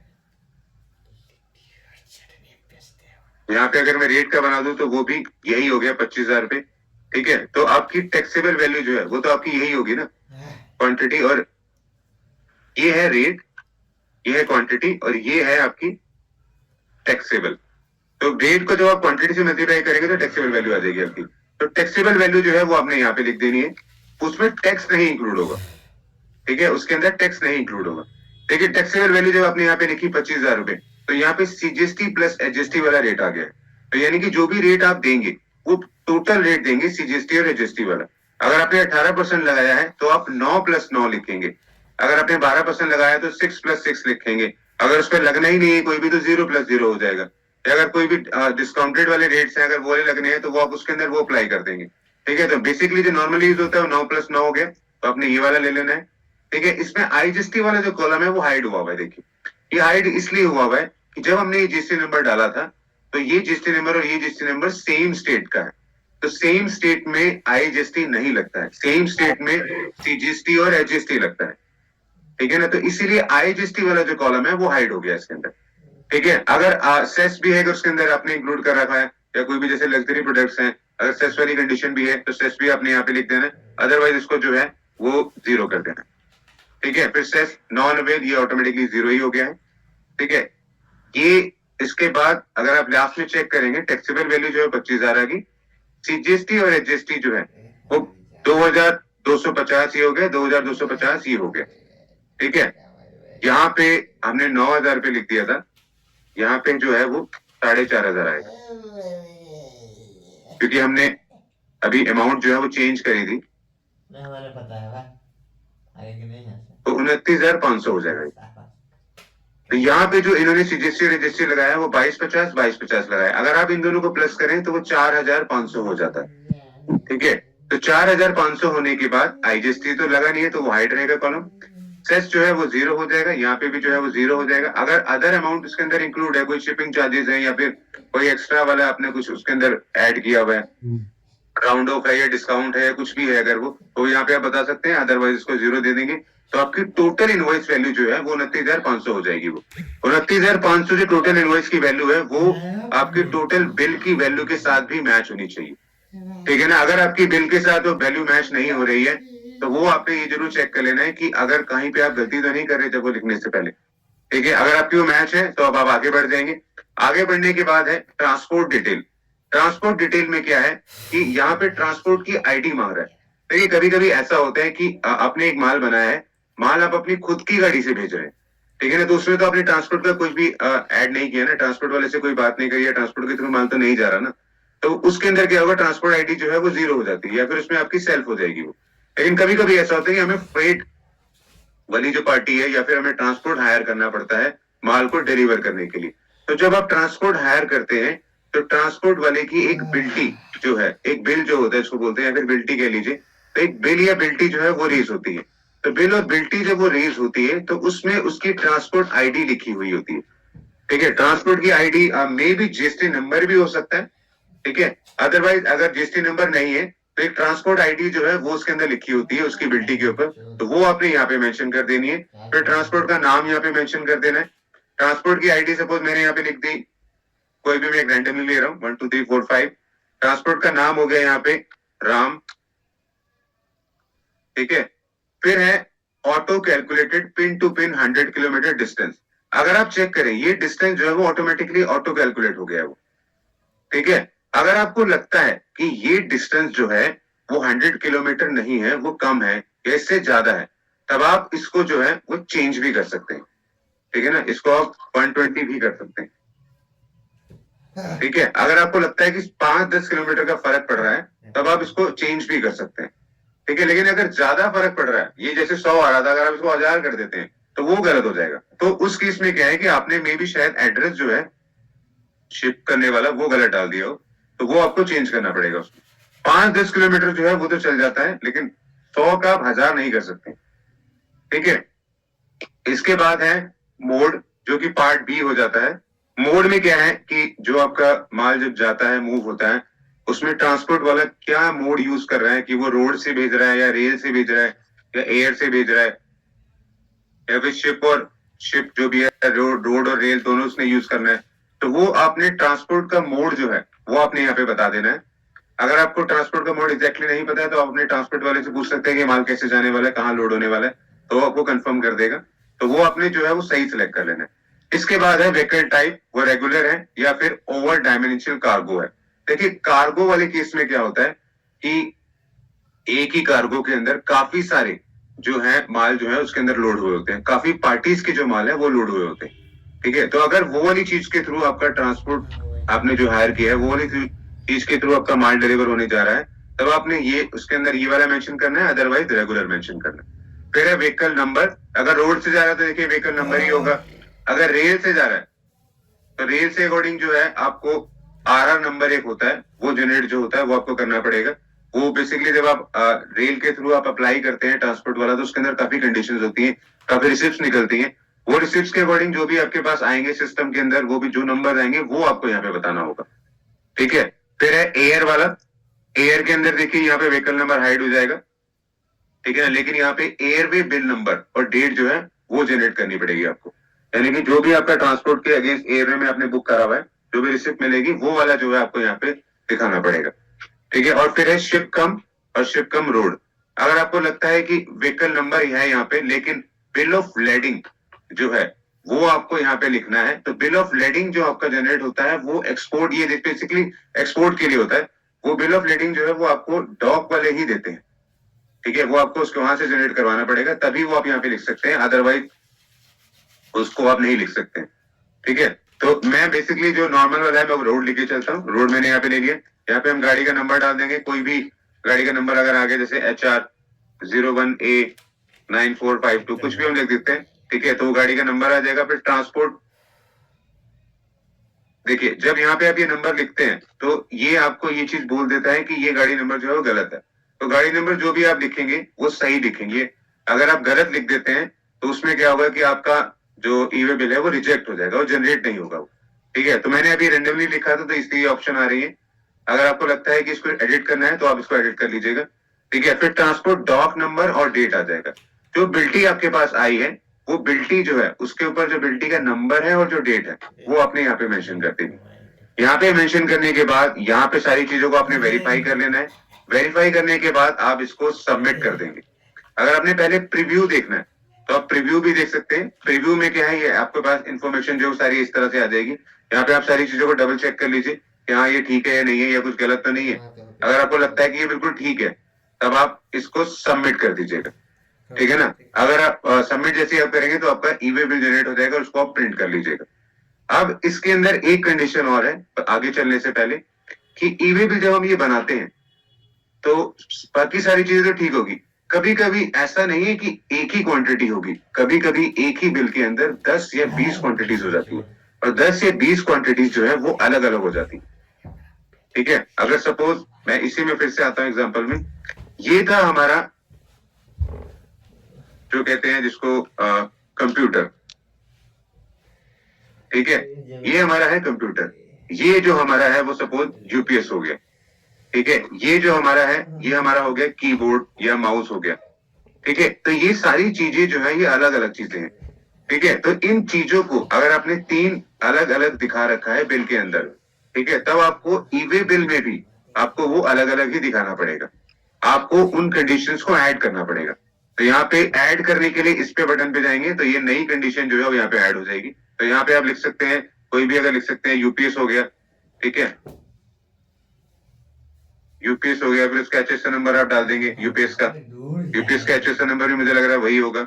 यहाँ पे अगर मैं रेट का बना दूं तो वो भी यही हो गया 25,000 रुपए। ठीक है, तो आपकी टैक्सेबल वैल्यू जो है वो तो आपकी यही होगी ना, क्वांटिटी, और ये है रेट, ये है क्वांटिटी और ये है आपकी टैक्सेबल। तो रेट को जब आप क्वांटिटी से मल्टीप्लाई करेंगे तो टैक्सेबल वैल्यू आ जाएगी आपकी। तो टैक्सेबल वैल्यू जो है वो आपने यहाँ पे लिख देनी है, उसमें टैक्स नहीं इंक्लूड होगा। ठीक है, उसके अंदर टैक्स नहीं इंक्लूड होगा। देखिए टैक्सेबल वैल्यू जब आपने यहाँ पे लिखी 25,000 रुपए, तो यहाँ पे सीजीएसटी प्लस एचजीएसटी वाला रेट आ गया है। तो यानी कि जो भी रेट आप देंगे वो टोटल रेट देंगे सीजीएसटी और एचजीएसटी वाला। अगर आपने 18% लगाया है तो आप 9+9 लिखेंगे। अगर आपने 12% लगाया तो 6+6 लिखेंगे। अगर उस पर लगना ही नहीं है कोई भी तो 0+0 हो जाएगा। अगर कोई भी डिस्काउंटेड वाले रेट्स हैं अगर वो वाले लगने हैं तो वो आप उसके अंदर वो अप्लाई कर देंगे। ठीक है, तो बेसिकली जो नॉर्मली यूज होता है वो 9+9 हो गया, तो आपने ये वाला ले लेना है। ठीक है, इसमें आईजीएसटी वाला जो कॉलम है वो हाइड हुआ हुआ है। देखिए ये हाइड इसलिए हुआ हुआ है कि जब हमने ये जीएसटी नंबर डाला था तो ये जीएसटी नंबर और ये जीएसटी नंबर सेम स्टेट का है, तो सेम स्टेट में आईजीएसटी नहीं लगता है, सेम स्टेट में सीजीएसटी और एचजीएसटी लगता है। ठीक है ना, तो इसीलिए आईजीएसटी वाला जो कॉलम है वो हाइड हो गया इसके अंदर। ठीक है, अगर सेस भी है कि उसके अंदर आपने इंक्लूड कर रखा है या कोई भी जैसे लग्जरी प्रोडक्ट्स हैं, अगर सेस वाली कंडीशन भी है तो सेस भी आपने यहाँ पे लिख देना है, अदरवाइज इसको जो है वो 0 कर देना। ठीक है, फिर सेस नॉन अवेल ये ऑटोमेटिकली 0 ही हो गया है। ठीक है, ये इसके बाद अगर आप लास्ट में चेक करेंगे टैक्सेबल वैल्यू जो है 25,000 आ गई। सीजीएसटी और एचजीएसटी जो है वो 2,250 ये हो गया, 2,250 ये हो गया। ठीक है, यहाँ पे हमने 9,000 रुपये लिख दिया था, यहाँ पे जो है वो 4,500 आएगा, क्योंकि हमने अभी अमाउंट जो है वो चेंज करी थी, नहीं हमारे पता है भाई, आगे कि नहीं है तो 29,500 हो जाएगा। तो यहाँ पे जो इन्होंने सीजीएसटी रजिस्ट्री लगाया वो 22,50 लगाया, अगर आप इन दोनों को प्लस करें तो वो 4,500 हो जाता है। ठीक है, तो 4,500 होने के बाद आईजीएसटी तो लगा नहीं है तो वो हाइड रहेगा कॉलम, सेस जो है वो 0 हो जाएगा, यहाँ पे भी जो है वो 0 हो जाएगा। अगर अदर अमाउंट उसके अंदर इंक्लूड है, कोई शिपिंग चार्जेस है या फिर कोई एक्स्ट्रा वाला आपने कुछ उसके अंदर ऐड किया हुआ है, राउंड ऑफ है या डिस्काउंट है, कुछ भी है अगर वो, तो यहाँ पे आप बता सकते हैं, अदरवाइज इसको 0 दे देंगे। तो आपकी टोटल इनवॉइस वैल्यू जो है वो 29,500 हो जाएगी। वो 29,500 जो टोटल इनवॉइस की वैल्यू है वो आपकी टोटल बिल की वैल्यू के साथ भी मैच होनी चाहिए। ठीक है ना, अगर आपकी बिल के साथ वो वैल्यू मैच नहीं हो रही है तो वो आपने ये जरूर चेक कर लेना है कि अगर कहीं पे आप गलती तो नहीं कर रहे थे वो लिखने से पहले। ठीक है, अगर आपकी वो मैच है तो अब आप आगे बढ़ जाएंगे। आगे बढ़ने के बाद है ट्रांसपोर्ट डिटेल। ट्रांसपोर्ट डिटेल में क्या है कि यहाँ पे ट्रांसपोर्ट की आईडी मांग रहा है। देखिए कभी कभी ऐसा होता है कि आपने एक माल बनाया है, माल आप अपनी खुद की गाड़ी से भेज रहे हैं, ठीक है ना, तो उसमें तो आपने ट्रांसपोर्ट का कुछ भी ऐड नहीं किया ना, ट्रांसपोर्ट वाले से कोई बात नहीं करी है, ट्रांसपोर्ट के थ्रू माल तो नहीं जा रहा ना, तो उसके अंदर क्या होगा, ट्रांसपोर्ट आईडी जो है वो 0 हो जाती है या फिर उसमें आपकी सेल्फ हो जाएगी वो। लेकिन कभी कभी ऐसा होता है कि हमें फ्रेट वाली जो पार्टी है या फिर हमें ट्रांसपोर्ट हायर करना पड़ता है माल को डिलीवर करने के लिए। तो जब आप ट्रांसपोर्ट हायर करते हैं तो ट्रांसपोर्ट वाले की एक बिल्टी जो है, एक बिल जो होता है इसको बोलते हैं, या फिर बिल्टी कह लीजिए, तो एक बिल या बिल्टी जो है वो रेज होती है। तो बिल और बिल्टी जब वो रेज होती है तो उसमें उसकी ट्रांसपोर्ट आईडी लिखी हुई होती है। ठीक है, ट्रांसपोर्ट की आईडी में भी जीएसटी नंबर भी हो सकता है। ठीक है, अदरवाइज अगर जीएसटी नंबर नहीं है तो एक ट्रांसपोर्ट आईडी जो है वो उसके अंदर लिखी होती है उसकी बिल्टी के ऊपर, तो वो आपने यहाँ पे मेंशन कर देनी है। फिर ट्रांसपोर्ट का नाम यहाँ पे मेंशन कर देना है। ट्रांसपोर्ट की आईडी सपोज मैंने यहाँ पे लिख दी, कोई भी मैं एक रैंडमली ले रहा हूँ, 1 2 3 4 5। ट्रांसपोर्ट का नाम हो गया यहाँ पे राम। ठीक है, फिर है auto calculated pin to pin 100 kilometre distance. अगर आप चेक करें ये डिस्टेंस जो है वो ऑटोमेटिकली ऑटो कैलकुलेट हो गया है वो। ठीक है, अगर आपको लगता है कि ये डिस्टेंस जो है वो 100 किलोमीटर नहीं है, वो कम है या इससे ज्यादा है, तब आप इसको जो है वो चेंज भी कर सकते हैं। ठीक है ना, इसको आप 120 भी कर सकते हैं। ठीक है, अगर आपको लगता है कि 5-10 किलोमीटर का फर्क पड़ रहा है तब आप इसको चेंज भी कर सकते हैं। ठीक है, लेकिन अगर ज्यादा फर्क पड़ रहा है, ये जैसे 100 आ रहा था, अगर आप इसको 1000 कर देते हैं तो वो गलत हो जाएगा। तो उस केस में क्या है कि आपने मे भी शायद एड्रेस जो है शिप करने वाला वो गलत डाल दिया हो, तो वो आपको चेंज करना पड़ेगा उसको। 5-10 किलोमीटर जो है वो तो चल जाता है, लेकिन 100 का आप 1000 नहीं कर सकते। ठीक है, इसके बाद है मोड, जो कि पार्ट बी हो जाता है। मोड में क्या है कि जो आपका माल जब जाता है, मूव होता है, उसमें ट्रांसपोर्ट वाला क्या मोड यूज कर रहा है, कि वो रोड से भेज रहा है या रेल से भेज रहा है या एयर से भेज रहा है या फिर शिप जो भी है, रोड और रेल दोनों उसने यूज करना है। तो वो आपने ट्रांसपोर्ट का मोड जो है वो आपने यहाँ पे बता देना है। अगर आपको ट्रांसपोर्ट का मोड एग्जैक्टली नहीं पता है तो आप अपने ट्रांसपोर्ट वाले से पूछ सकते हैं कि माल कैसे जाने वाला है, कहाँ लोड होने वाला है, तो वो आपको कंफर्म कर देगा। तो वो आपने जो है वो सही सिलेक्ट कर लेना है। इसके बाद है व्हीकल टाइप, वो रेगुलर है या फिर ओवर डायमेंशनल कार्गो है। देखिए कार्गो वाले केस में क्या होता है कि एक ही कार्गो के अंदर काफी सारे जो है माल जो है उसके अंदर लोड हुए होते हैं, काफी पार्टीज के जो माल है वो लोड हुए होते हैं। ठीक है, तो अगर वो वाली चीज के थ्रू आपका ट्रांसपोर्ट आपने जो हायर किया है, वो वाली चीज के थ्रू आपका माल डिलीवर होने जा रहा है, तब आपने ये उसके अंदर ये वाला मेंशन करना है, अदरवाइज रेगुलर मेंशन करना है। फिर है व्हीकल नंबर। अगर रोड से जा रहा है तो देखिए व्हीकल नंबर ही होगा। अगर रेल से जा रहा है तो रेल से अकॉर्डिंग जो है आपको RR नंबर एक होता है, वो जनरेट जो होता है वो आपको करना पड़ेगा। वो बेसिकली जब आप रेल के थ्रू आप अप्लाई करते हैं ट्रांसपोर्ट वाला, तो उसके अंदर काफी कंडीशंस होती हैं, काफी रिसिप्ट निकलती हैं। वो रिसिप्ट के अकॉर्डिंग जो भी आपके पास आएंगे सिस्टम के अंदर, वो भी जो नंबर आएंगे वो आपको यहाँ पे बताना होगा। ठीक है, फिर है एयर वाला। एयर के अंदर देखिए यहाँ पे व्हीकल नंबर हाइड हो जाएगा, ठीक है ना, लेकिन यहाँ पे एयरवे बिल नंबर और डेट जो है वो जनरेट करनी पड़ेगी आपको। यानी कि जो भी आपका ट्रांसपोर्ट के अगेंस्ट एयरवे में आपने बुक करा हुआ है, जो भी रिसिप्ट मिलेगी वो वाला जो है आपको यहाँ पे दिखाना पड़ेगा। ठीक है, और फिर है शिप कम और शिप कम रोड। अगर आपको लगता है कि व्हीकल नंबर है यहाँ पे, लेकिन बिल ऑफ लेडिंग जो है वो आपको यहाँ पे लिखना है। तो बिल ऑफ लेडिंग जो आपका जनरेट होता है वो एक्सपोर्ट, ये बेसिकली एक्सपोर्ट के लिए होता है। वो बिल ऑफ लेडिंग जो है वो आपको डॉक वाले ही देते हैं, ठीक है। वो आपको उसको वहां से जनरेट करवाना पड़ेगा, तभी वो आप यहाँ पे लिख सकते हैं, अदरवाइज उसको आप नहीं लिख सकते, ठीक है। तो मैं बेसिकली जो नॉर्मल वाला है मैं वो रोड लेके चलता हूँ। रोड मैंने यहाँ पे ले लिया। यहाँ पे हम गाड़ी का नंबर डाल देंगे, कोई भी गाड़ी का नंबर अगर आगे जैसे HR01A9452 कुछ भी हम लिख देते हैं, ठीक है। तो वो गाड़ी का नंबर आ जाएगा। फिर ट्रांसपोर्ट, देखिए जब यहाँ पे आप ये नंबर लिखते हैं तो ये आपको ये चीज बोल देता है कि ये गाड़ी नंबर जो है वो गलत है। तो गाड़ी नंबर जो भी आप लिखेंगे वो सही लिखेंगे। अगर आप गलत लिख देते हैं तो उसमें क्या होगा कि आपका जो ईवे बिल है वो रिजेक्ट हो जाएगा, वो जनरेट नहीं होगा, ठीक है। तो मैंने अभी रेंडमली लिखा था तो इसलिए ऑप्शन आ रही है। अगर आपको लगता है कि इसको एडिट करना है तो आप इसको एडिट कर लीजिएगा, ठीक है। फिर ट्रांसपोर्ट डॉक नंबर और डेट आ जाएगा। जो बिल्टी आपके पास आई है वो बिल्टी जो है उसके ऊपर जो बिल्टी का नंबर है और जो डेट है वो आपने यहाँ पे मेंशन कर देंगे। यहाँ पे मेंशन करने के बाद यहाँ पे सारी चीजों को आपने वेरीफाई कर लेना है। वेरीफाई करने के बाद आप इसको सबमिट कर देंगे। अगर आपने पहले प्रीव्यू देखना है तो आप प्रीव्यू भी देख सकते हैं। प्रीव्यू में क्या है, ये आपके पास इंफॉर्मेशन जो सारी इस तरह से आ जाएगी। यहाँ पे आप सारी चीजों को डबल चेक कर लीजिए कि हाँ ये ठीक है या नहीं है, या कुछ गलत तो नहीं है। अगर आपको लगता है कि ये बिल्कुल ठीक है तब आप इसको सबमिट कर दीजिएगा, ठीक है ना। अगर आप सबमिट जैसे आप करेंगे तो आपका ईवे बिल जनरेट हो जाएगा और उसको आप प्रिंट कर लीजिएगा। अब इसके अंदर एक कंडीशन और है आगे चलने से पहले, कि ईवे बिल जब हम ये बनाते हैं तो बाकी सारी चीजें तो ठीक होगी। कभी कभी ऐसा नहीं है कि एक ही क्वांटिटी होगी, कभी कभी एक ही बिल के अंदर 10 या 20 क्वांटिटीज हो जाती है, और 10 या 20 क्वांटिटीज जो है वो अलग अलग हो जाती है, ठीक है। अगर सपोज मैं इसी में फिर से आता हूं एग्जांपल में, ये था हमारा जो कहते हैं जिसको कंप्यूटर, ठीक है। ये हमारा है कंप्यूटर। ये जो हमारा है वो सपोज यूपीएस हो गया, ठीक है। ये जो हमारा है ये हमारा हो गया कीबोर्ड या माउस हो गया, ठीक है। तो ये सारी चीजें जो है ये अलग अलग चीजें हैं, ठीक है। तो इन चीजों को अगर आपने 3 अलग अलग दिखा रखा है बिल के अंदर, ठीक है, तब आपको ईवे बिल में भी आपको वो अलग अलग ही दिखाना पड़ेगा। आपको उन कंडीशंस को ऐड करना पड़ेगा। तो यहाँ पे ऐड करने के लिए इस पे बटन पे जाएंगे तो ये नई कंडीशन जो है वो यहाँ पे ऐड हो जाएगी। तो यहाँ पे आप लिख सकते हैं कोई भी, अगर लिख सकते हैं यूपीएस हो गया, ठीक है, यूपीएस हो गया। फिर उसका एचएसएन नंबर आप डाल देंगे यूपीएस का। यूपीएस का एचएसएन नंबर भी मुझे लग रहा है वही होगा।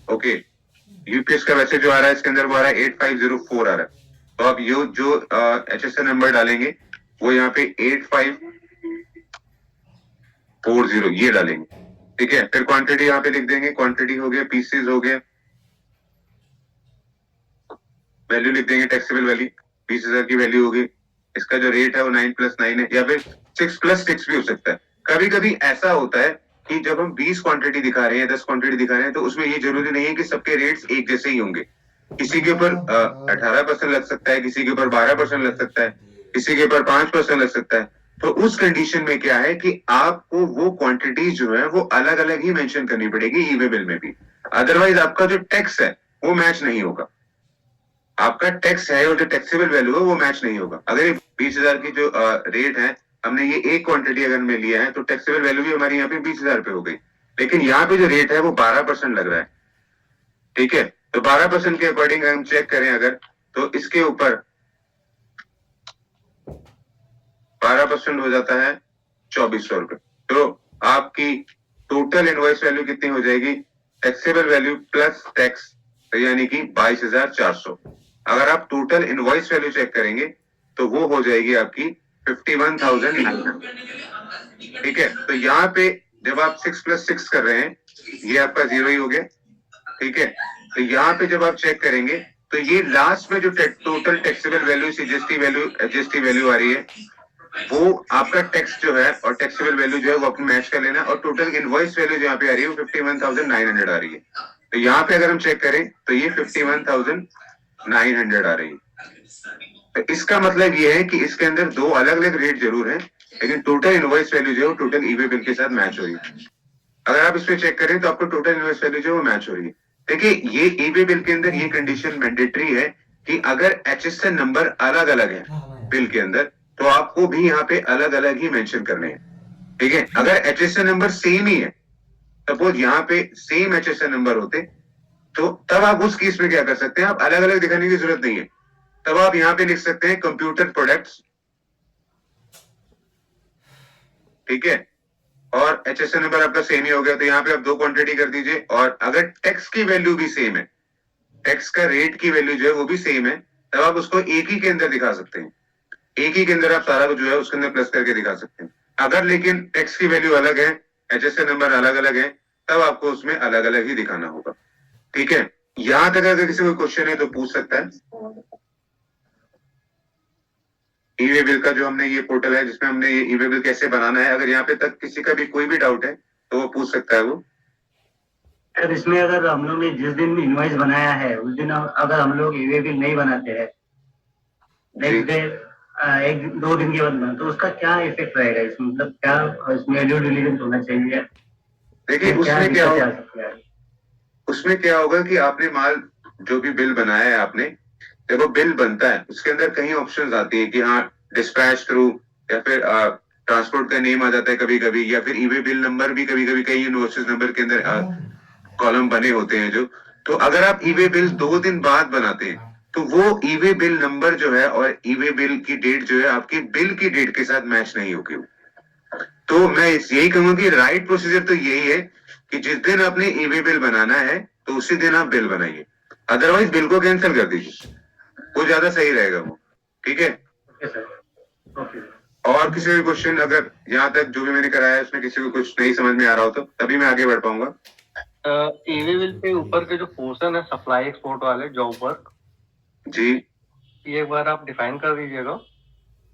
ओके, यूपीएस का वैसे जो आ रहा है इसके अंदर वो आ रहा है 8504 आ रहा है। तो आप ये जो एचएसएन नंबर डालेंगे वो यहाँ पे 8540 ये डालेंगे, ठीक है। फिर क्वांटिटी यहाँ पे लिख देंगे, क्वांटिटी हो गया, पीसेस हो गया, वैल्यू लिख देंगे टैक्सेबल वैल्यू 20,000 की वैल्यू होगी। इसका जो रेट है वो 9+9 है, या फिर 6+6 भी हो सकता है। कभी कभी ऐसा होता है कि जब हम 20 क्वांटिटी दिखा रहे हैं, 10 क्वांटिटी दिखा रहे हैं, तो उसमें ये जरूरी नहीं है कि सबके रेट्स एक जैसे ही होंगे। किसी के ऊपर 18% लग सकता है, किसी के ऊपर 12% लग सकता है, किसी के ऊपर 5% लग सकता है। तो उस कंडीशन में क्या है कि आपको वो क्वांटिटी जो है वो अलग अलग ही मेंशन करनी पड़ेगी ईवे बिल में भी, अदरवाइज आपका जो टैक्स है वो मैच नहीं होगा। आपका टैक्स है और जो टैक्सेबल वैल्यू है वो मैच नहीं होगा। अगर ये 20,000 की जो रेट है, हमने ये एक क्वांटिटी अगर में लिया है तो टैक्सेबल वैल्यू भी हमारी यहाँ पे 20,000 पे हो गई, लेकिन यहाँ पे जो रेट है वो 12% लग रहा है, ठीक है। तो 12% के अकॉर्डिंग हम चेक करें अगर, तो इसके ऊपर 12% हो जाता है 2400 रुपए। तो आपकी टोटल इनवॉइस वैल्यू कितनी हो जाएगी, टैक्सेबल वैल्यू प्लस टैक्स, तो यानी कि 22,400। अगर आप टोटल इनवॉइस वैल्यू चेक करेंगे तो वो हो जाएगी आपकी 51,900, ठीक है। तो यहाँ पे जब आप 6+6 कर रहे हैं ये आपका 0 ही हो गया, ठीक है। तो यहाँ पे जब आप चेक करेंगे तो ये लास्ट में जो total taxable value GST value आ रही है वो आपका टैक्स जो है और टैक्सेबल वैल्यू जो है वो अपनी मैच कर लेना, और टोटल इनवॉइस वैल्यू यहाँ पे आ रही है वो 51,900 आ रही है। तो यहाँ पे अगर हम चेक करें तो ये 51,900 आ रही है। तो इसका मतलब ये है कि इसके अंदर 2 अलग अलग रेट जरूर है, लेकिन टोटल इनवॉइस वैल्यू जो है टोटल ईवे बिल के साथ मैच हो रही है। अगर आप इसमें चेक करें तो आपको टोटल इनवॉइस वैल्यू जो है वो मैच हो रही है। देखिए ये ईवे बिल के अंदर ये कंडीशन मैंडेटरी है कि अगर एचएसएन नंबर अलग अलग है बिल के अंदर तो आपको भी यहाँ पे अलग अलग ही मेंशन करने हैं, ठीक है, अगर HSN नंबर सेम ही है, सपोज यहाँ पे सेम HSN नंबर होते, तो तब आप उस केस में क्या कर सकते हैं, आप अलग अलग दिखाने की जरूरत नहीं है, तब आप यहाँ पे लिख सकते हैं कंप्यूटर प्रोडक्ट्स, ठीक है, और HSN नंबर आपका सेम ही हो गया, तो यहाँ पे आप 2 क्वांटिटी कर दीजिए। और अगर टैक्स की वैल्यू भी सेम है, टैक्स का रेट की वैल्यू जो है वो भी सेम है, तब आप उसको एक ही के अंदर दिखा सकते हैं, एक ही के अंदर आप सारा जो है उसके अंदर प्लस करके दिखा सकते हैं। अगर लेकिन टैक्स की वैल्यू अलग है, HSN नंबर अलग अलग है, तब आपको उसमें अलग अलग ही दिखाना होगा। ठीक है, यहां तक अगर किसी को क्वेश्चन है तो पूछ सकता है। ई-वे बिल का जो हमने ये पोर्टल है जिसमें हमने ये ई-वे बिल कैसे बनाना है, अगर यहाँ पे तक किसी का भी कोई भी डाउट है तो वो पूछ सकता है वो। सर इसमें अगर हम लोग ने जिस दिन इनवॉइस बनाया है उस दिन अगर हम लोग ई-वे बिल नहीं बनाते हैं, नेक्स्ट डे 1-2 दिन के बाद बना, तो उसका क्या इफेक्ट रहेगा इसमें, मतलब क्या इसमें ड्यू डिलिजेंस होना चाहिए? देखिए उसमें क्या होगा, उसमें क्या होगा कि आपने माल जो भी बिल बनाया है आपने, देखो बिल बनता है उसके अंदर कई ऑप्शंस आती है कि हाँ डिस्पैच थ्रू, या फिर ट्रांसपोर्ट का नेम आ जाता है कभी कभी, या फिर ई-वे बिल नंबर भी कभी कभी कई इनवॉइसेस नंबर के अंदर कॉलम बने होते हैं जो। तो अगर आप ई-वे बिल 2 दिन बाद बनाते हैं तो वो ई-वे बिल नंबर जो है और ई-वे बिल की डेट जो है आपकी बिल की डेट के साथ मैच नहीं होगी। तो मैं यही कहूंगा कि राइट प्रोसीजर तो यही है कि जिस दिन आपने ई-वे बिल बनाना है तो उसी दिन आप बिल बनाइए, अदरवाइज बिल को कैंसिल कर दीजिए, वो ज्यादा सही रहेगा वो। ठीक है, और किसी भी क्वेश्चन अगर यहाँ तक जो भी मैंने कराया है उसमें किसी को कुछ नहीं समझ में आ रहा हो तो तभी मैं आगे बढ़ पाऊंगा। ई-वे बिल पे ऊपर के जो पोर्शन है सप्लाई एक्सपोर्ट वाले जॉब वर्क जी, ये एक बार आप डिफाइन कर दीजिएगा।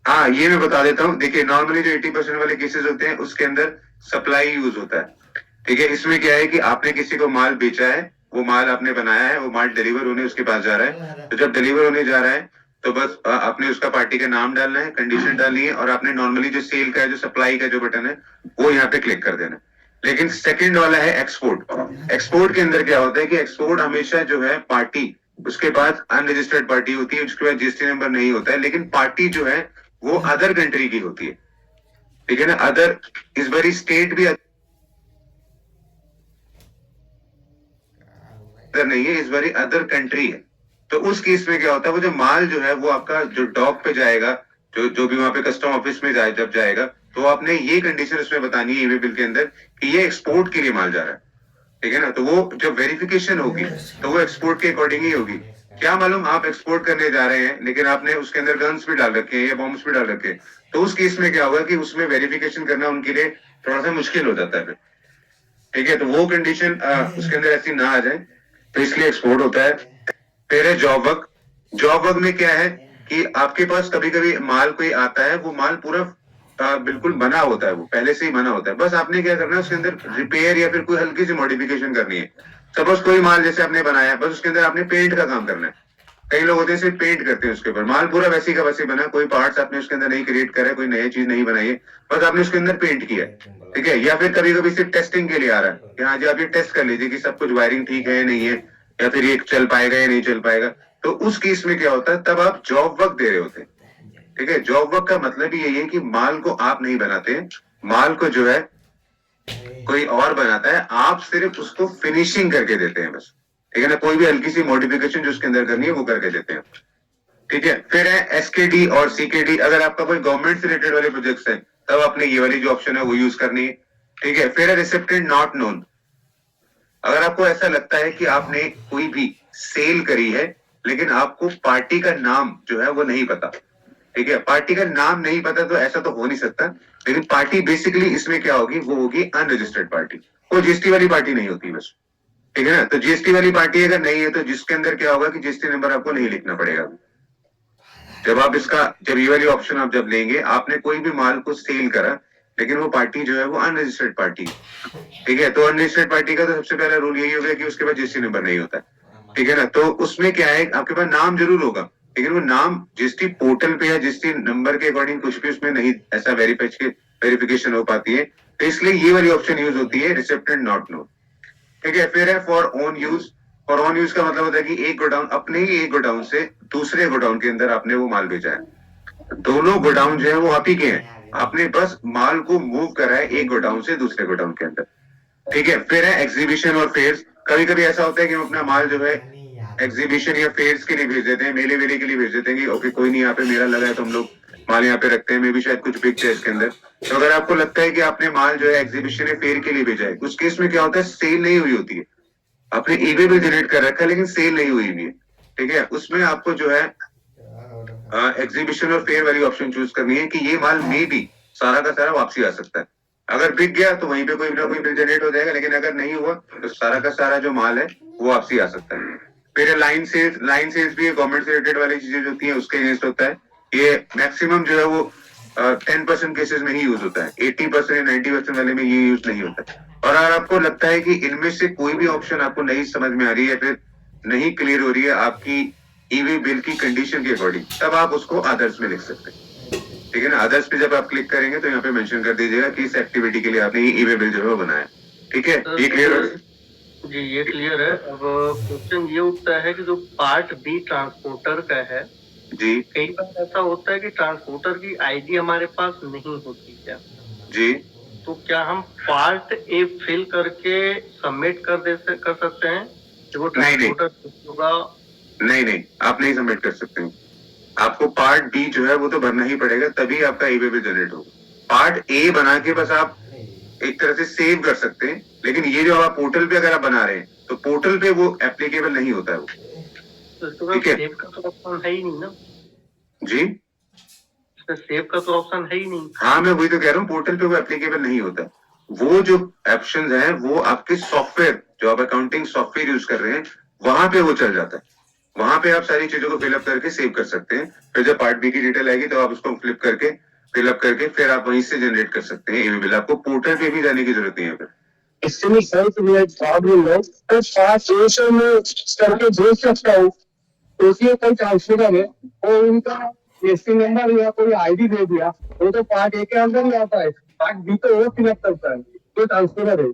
हाँ ये मैं बता देता हूँ। देखिए नॉर्मली जो 80% वाले केसेस होते हैं उसके अंदर सप्लाई यूज होता है। ठीक है, इसमें क्या है कि आपने किसी को माल बेचा है, वो माल आपने बनाया है, वो माल डिलीवर होने उसके पास जा रहा है, तो जब डिलीवर होने जा रहा है तो बस आपने उसका पार्टी का नाम डालना है, कंडीशन डालनी है, और आपने नॉर्मली जो सेल का है, जो सप्लाई का जो बटन है वो यहाँ पे क्लिक कर देना। लेकिन सेकंड वाला है एक्सपोर्ट। एक्सपोर्ट के अंदर क्या होता है कि एक्सपोर्ट हमेशा जो है पार्टी, उसके बाद अनरजिस्टर्ड पार्टी होती है, उसके बाद जीएसटी नंबर नहीं होता है, लेकिन पार्टी जो है वो अदर कंट्री की होती है। ठीक है ना, अदर इस बारी स्टेट भी अदर नहीं है, इस बारी अदर कंट्री है। तो उस केस में क्या होता है, वो जो माल जो है वो आपका जो डॉक पे जाएगा, जो भी वहां पे कस्टम ऑफिस में जब जाएगा, तो आपने ये कंडीशन उसमें बतानी है ई-वे बिल के अंदर कि ये एक्सपोर्ट के लिए माल जा रहा है। ठीक है ना, तो वो जब वेरिफिकेशन होगी तो वो एक्सपोर्ट के अकॉर्डिंग ही होगी। क्या मालूम आप एक्सपोर्ट करने जा रहे हैं लेकिन आपने उसके अंदर गन्स भी डाल रखे हैं या बॉम्ब्स भी डाल रखे हैं, तो उस केस में क्या होगा कि उसमें वेरिफिकेशन करना उनके लिए थोड़ा सा मुश्किल हो जाता है। ठीक है, तो वो कंडीशन उसके अंदर ऐसी ना आ जाए, तो इसलिए एक्सपोर्ट होता है। फिर है जॉब वर्क। जॉब वर्क में क्या है कि आपके पास कभी कभी माल कोई आता है, वो माल पूरा बिल्कुल बना होता है, वो पहले से ही बना होता है, बस आपने क्या करना है उसके अंदर रिपेयर या फिर कोई हल्की सी मॉडिफिकेशन करनी है। सपोज कोई माल जैसे आपने बनाया है, बस उसके अंदर आपने पेंट का काम करना है। कई लोग होते हैं सिर्फ पेंट करते हैं उसके ऊपर, माल पूरा वैसे का वैसे बना, कोई पार्ट्स आपने उसके अंदर नहीं क्रिएट करा है, कोई नई चीज नहीं बनाई है, बस आपने उसके अंदर पेंट किया है। ठीक है, या फिर कभी कभी सिर्फ टेस्टिंग के लिए आ रहा है कि हाँ जी आप ये टेस्ट कर लीजिए कि सब कुछ वायरिंग ठीक है या नहीं है, या फिर ये चल पाएगा या नहीं चल पाएगा, तो उस केस में क्या होता है, तब आप जॉब वर्क दे रहे होते हैं। ठीक है, जॉब वर्क का मतलब ही यही है कि माल को आप नहीं बनाते हैं, माल को जो है कोई और बनाता है, आप सिर्फ उसको फिनिशिंग करके देते हैं बस। ठीक है ना, कोई भी हल्की सी मॉडिफिकेशन जो उसके अंदर करनी है वो करके देते हैं। ठीक है, फिर है एसकेडी और सीकेडी। अगर आपका कोई गवर्नमेंट से रिलेटेड वाले प्रोजेक्ट्स है तब आपने ये वाली जो ऑप्शन है वो यूज करनी है। ठीक है, फिर है रिसिप्टेंट नॉट नोन। अगर आपको ऐसा लगता है कि आपने कोई भी सेल करी है लेकिन आपको पार्टी का नाम जो है वो नहीं पता, ठीक है, पार्टी का नाम नहीं पता, तो ऐसा तो हो नहीं सकता। लेकिन पार्टी बेसिकली इसमें क्या होगी, वो होगी अनरजिस्टर्ड पार्टी, वो जीएसटी वाली पार्टी नहीं होती बस। ठीक है ना, तो जीएसटी वाली पार्टी अगर नहीं है तो जिसके अंदर क्या होगा कि जीएसटी नंबर आपको नहीं लिखना पड़ेगा। जब आप जब ये वाली ऑप्शन आप जब लेंगे, आपने कोई भी माल को सेल करा लेकिन वो पार्टी जो है वो अनरजिस्टर्ड पार्टी है। ठीक है, तो अनरजिस्टर्ड पार्टी का तो सबसे पहला रूल यही हो गया कि उसके पास जीएसटी नंबर नहीं होता है। ठीक है ना, तो उसमें क्या है, आपके पास नाम जरूर होगा लेकिन वो नाम जीएसटी पोर्टल पे या जीएसटी नंबर के अकॉर्डिंग कुछ भी उसमें नहीं ऐसा वेरिफिकेशन हो पाती है, तो इसलिए ये वाली ऑप्शन यूज होती है, रिसिप्टेंट नॉट नोन। ठीक है, फिर है for own use. For own use का मतलब होता है कि एक गोडाउन, अपने ही एक गोडाउन से दूसरे गोडाउन के अंदर आपने वो माल भेजा है, दोनों गोडाउन जो है वो आप ही के हैं, आपने बस माल को मूव करा है एक गोडाउन से दूसरे गोडाउन के अंदर, ठीक है। फिर है एग्जीबिशन और फेयर्स। कभी कभी ऐसा होता है कि हम अपना माल जो है एग्जीबिशन या फेयर्स के लिए भेज देते हैं, मेले वेले के लिए भेज देते हैं कि ओके कोई नहीं, यहाँ पे मेला लगा है तो हम लोग माल यहाँ पे रखते हैं, मे भी शायद कुछ बिक जाए इसके अंदर। तो अगर आपको लगता है कि आपने माल जो है एग्जीबिशन या फेयर के लिए भेजा है, उस केस में क्या होता है, सेल नहीं हुई होती है, आपने ईबे बिल जनरेट कर रखा है लेकिन सेल नहीं हुई है, ठीक है। उसमें आपको जो है एग्जीबिशन और फेयर वाली ऑप्शन चूज करनी है कि ये माल में भी सारा का सारा वापसी आ सकता है। अगर बिक गया तो वहीं पे कोई ना कोई बिल जनरेट हो जाएगा, लेकिन अगर नहीं हुआ तो सारा का सारा जो माल है वो वापसी आ सकता है। फिर लाइन सेल्स भी गवर्नमेंट से रिलेटेड वाली चीजें जो होती हैं उसके अगेंस्ट होता है। ये मैक्सिमम जो है वो 10% केसेस में ही यूज होता है, 80% या 90% वाले में ये यूज नहीं होता है। और अगर आपको लगता है कि इनमें से कोई भी ऑप्शन आपको नहीं समझ में आ रही है, फिर नहीं क्लियर हो रही है आपकी ईवी बिल की कंडीशन के अकॉर्डिंग, तब आप उसको अदर्स में लिख सकते हैं, ठीक है ना। अदर्स पे जब आप क्लिक करेंगे तो यहाँ पे मेंशन कर दीजिएगा कि इस एक्टिविटी के लिए आपने ये ईवी बिल जो है वो बनाया, ठीक है। ये क्लियर हो? जी ये क्लियर है। अब क्वेश्चन ये उठता है कि जो पार्ट बी ट्रांसपोर्टर का है, जी कई बार ऐसा होता है कि ट्रांसपोर्टर की आईडी हमारे पास नहीं होती क्या, जी, तो क्या हम पार्ट ए फिल करके सबमिट कर सकते हैं कि वो नहीं। ट्रांसपोर्टर होगा? नहीं, आप नहीं सबमिट कर सकते हैं। आपको पार्ट बी जो है वो तो भरना ही पड़ेगा, तभी आपका ईबे बिल जनरेट होगा। पार्ट ए बना के बस आप एक तरह से सेव कर सकते हैं, लेकिन ये जो आप पोर्टल पे अगर आप बना रहे हैं तो पोर्टल पे वो एप्लीकेबल नहीं होता है वो, तो इसमें सेव का तो ऑप्शन है ही नहीं ना जी। इसमें सेव का तो ऑप्शन है ही नहीं। हाँ मैं वही तो कह रहा हूँ, पोर्टल पे वो एप्लीकेबल नहीं होता। वो जो ऑप्शंस हैं वो आपके सॉफ्टवेयर, जो आप अकाउंटिंग सॉफ्टवेयर यूज कर रहे हैं वहां पे वो चल जाता है, वहां पे आप सारी चीजों को फिलअप करके सेव कर सकते हैं। फिर जब पार्ट बी की डिटेल आएगी तो आप उसको फिलअप करके फिर आप वहीं से जनरेट कर सकते हैं ईबे बिल। आपको पोर्टल पे भी जाने की जरूरत नहीं है फिर। इसमें सेल्फ रिलेटेड प्रॉब्लम है तो 5 वर्षों में करके भेज सकता हूँ, तो उसमें कोई ट्रांसफर है और उनका रेसिंग नंबर या कोई आईडी दे दिया, वो तो पार्ट ए के अंदर ही आता है, पार्ट बी तो वो फिलअप करता है, तो ट्रांसफर है।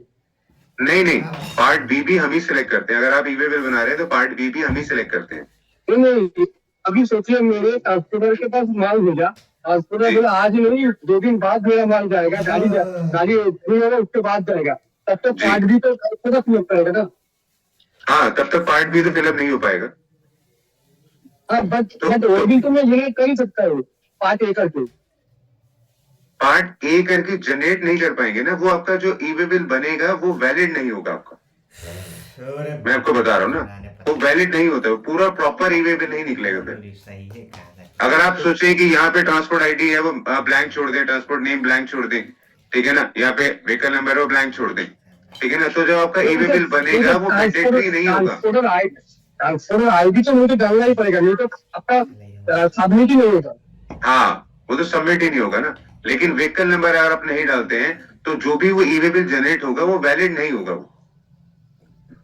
नहीं, पार्ट बी भी हम ही सिलेक्ट करते हैं। अगर आप ईबे बिल बना रहे हैं तो पार्ट बी भी हम ही सिलेक्ट करते हैं। नहीं, अभी सोचिए मेरे ट्रांसपोर्टर के पास माल भेजा, ट्रांसपोर्टर बोला आज नहीं 2 दिन बाद मेरा माल जाएगा, गाड़ी होगा उसके बाद जाएगा, तब तक पार्ट बी तो ट्रांसपोर्टर फिलअप करेगा ना। हाँ तब तक पार्ट बी तो फिलअप नहीं हो पाएगा। हाँ बट वो भी तो मैं जनरेट कर ही सकता हूँ पार्ट ए करके। पार्ट ए करके जनरेट नहीं कर पाएंगे ना, वो आपका जो ईबे बिल बनेगा वो वैलिड नहीं होगा आपका। मैं आपको बता रहा हूँ ना, वो वैलिड नहीं होता, वो पूरा प्रॉपर ईबे बिल नहीं निकलेगा फिर। सही है कहा। अगर आप सोचे कि यहाँ पे ट्रांसपोर्ट आईडी है वो ब्लैंक छोड़ दें, ट्रांसपोर्ट नेम ब्लैंक छोड़ दें, ठीक है ना, यहाँ पे व्हीकल नंबर है वो ब्लैंक छोड़ दें, ठीक है ना, तो जब आपका ईबे बिल बनेगा वो मैंडेटरी नहीं होगा। ट्रांसपोर्टर आईडी तो मुझे डालना ही पड़ेगा, नहीं तो आपका सबमिट ही नहीं होगा। हाँ वो तो सबमिट ही नहीं होगा ना, लेकिन व्हीकल नंबर अगर आप नहीं डालते हैं तो जो भी वो ईबे बिल जनरेट होगा वो वैलिड नहीं होगा। वो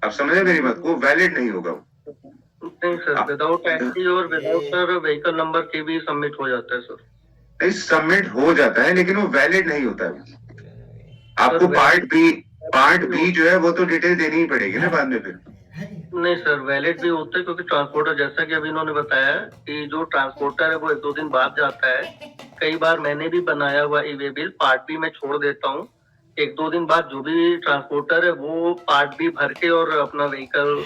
आप समझे मेरी बात को, वैलिड नहीं होगा वो। नहीं सर, विदाउट आईडी और विदाउट सर व्हीकल नंबर के भी सबमिट हो जाता है सर। नहीं सबमिट हो जाता है लेकिन वो वैलिड नहीं होता है। आपको पार्ट बी जो है वो तो डिटेल देनी ही पड़ेगी ना बाद में फिर। नहीं सर वैलिड भी होता है, क्योंकि ट्रांसपोर्टर जैसा कि अभी इन्होंने बताया कि जो ट्रांसपोर्टर है वो 1-2 दिन बाद जाता है। कई बार मैंने भी बनाया हुआ ईबे बिल पार्ट बी में छोड़ देता हूँ, 1-2 दिन बाद जो भी ट्रांसपोर्टर है वो पार्ट बी भर के और अपना व्हीकल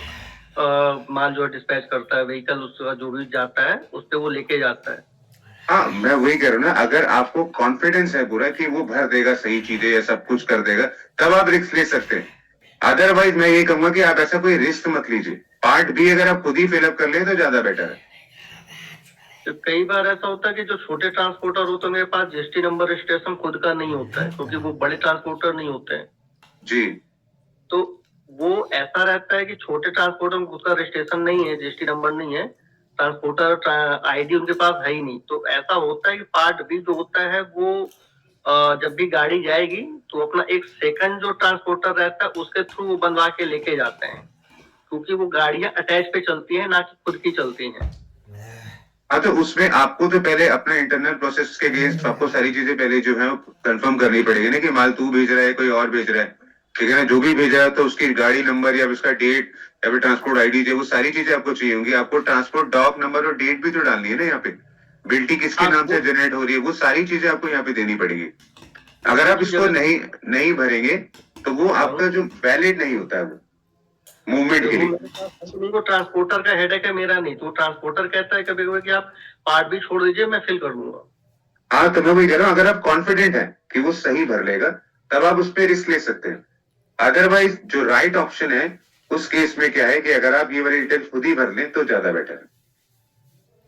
माल जो डिस्पैच करता है, व्हीकल उसका जो भी जाता है उस पे वो लेके जाता है। हाँ मैं वही कह रहा हूँ ना, अगर आपको कॉन्फिडेंस है पूरा कि वो भर देगा सही चीजें या सब कुछ कर देगा, तब आप रिस्क ले सकते हैं। अदरवाइज मैं ये कहूंगा कि आप ऐसा कोई रिस्क मत लीजिए। पार्ट बी अगर आप खुद ही फिलअप कर ले तो ज्यादा बेटर है। तो कई बार ऐसा होता है कि जो छोटे ट्रांसपोर्टर हो तो मेरे पास जीएसटी नंबर रजिस्ट्रेशन खुद का नहीं होता है, क्योंकि वो बड़े ट्रांसपोर्टर नहीं होते हैं जी। तो वो ऐसा रहता है कि छोटे ट्रांसपोर्टर में खुद का रजिस्ट्रेशन नहीं है, जीएसटी नंबर नहीं है, ट्रांसपोर्टर आईडी उनके पास है ही नहीं। तो ऐसा होता है कि पार्ट बी जो होता है वो जब भी गाड़ी जाएगी तो अपना एक सेकंड जो ट्रांसपोर्टर रहता है उसके थ्रू वो बनवा के लेके जाते हैं, क्योंकि वो गाड़ियां अटैच पे चलती हैं ना कि खुद की चलती हैं। हाँ तो उसमें आपको तो पहले अपना इंटरनल प्रोसेस के अगेंस्ट आपको सारी चीजें पहले जो है कंफर्म करनी पड़ेगी ना, कि माल तू भेज रहा है कोई और भेज रहा है, ठीक है ना। जो भी भेजा है तो उसकी गाड़ी नंबर या उसका डेट या फिर ट्रांसपोर्ट आईडी जो वो सारी चीजें आपको चाहिए होंगी। आपको ट्रांसपोर्ट डॉक नंबर और डेट भी तो डालनी है ना यहाँ पे। बिल्टी किसके हाँ, नाम से वो- जनरेट हो रही है, वो सारी चीजें आपको यहाँ पे देनी पड़ेगी। अगर आप इसको नहीं भरेंगे तो वो आपका जो वैलिड नहीं होता है वो मूवमेंट के वो लिए। मेरे पास कंपनी को ट्रांसपोर्टर का हेडेक है, मेरा नहीं। तो ट्रांसपोर्टर कहता है कभी कभी कि आप पार्ट भी छोड़ दीजिए, मैं फिल कर दूंगा। हाँ, तो मैं वही कह रहा हूँ, अगर आप कॉन्फिडेंट है कि वो सही भर लेगा तब आप उस पर रिस्क ले सकते हैं। अदरवाइज जो राइट ऑप्शन है उस केस में क्या है कि अगर आप ये वाली डिटेल खुद ही भर लें तो ज्यादा बेटर है।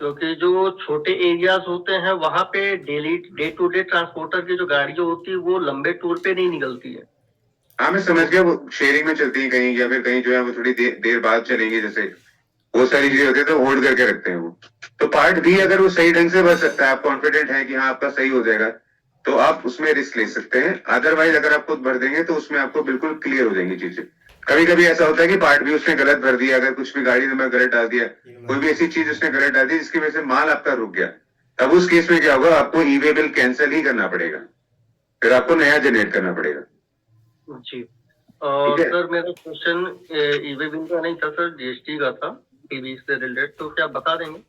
क्योंकि जो छोटे एरियाज होते हैं वहां पे डे टू डे ट्रांसपोर्टर की जो गाड़ियां होती है वो लंबे टूर पे नहीं निकलती है। हाँ, मैं समझ गया, वो शेयरिंग में चलती है कहीं, या फिर कहीं जो है वो थोड़ी देर बाद चलेंगे, जैसे वो सारी चीजें होती है तो होल्ड करके रखते हैं वो। तो पार्ट भी अगर वो सही ढंग से भर सकता है, आप कॉन्फिडेंट है कि हाँ आपका सही हो जाएगा, तो आप उसमें रिस्क ले सकते हैं। अदरवाइज अगर आप खुद भर देंगे तो उसमें आपको बिल्कुल क्लियर हो जाएंगी चीजें। कभी कभी ऐसा होता है कि पार्ट भी उसने गलत भर दिया, अगर कुछ भी गाड़ी नंबर गलत डाल दिया, कोई भी ऐसी चीज उसने गलत डाल दी जिसकी वजह से माल आपका रुक गया, तब उस केस में क्या होगा, आपको ई वे बिल कैंसिल ही करना पड़ेगा, फिर आपको नया जनरेट करना पड़ेगा। जी। और ठीक है। सर मेरा क्वेश्चन ईवे बिल का नहीं था सर, जीएसटी का था, टीवी से रिलेटेड। तो क्या बता देंगे?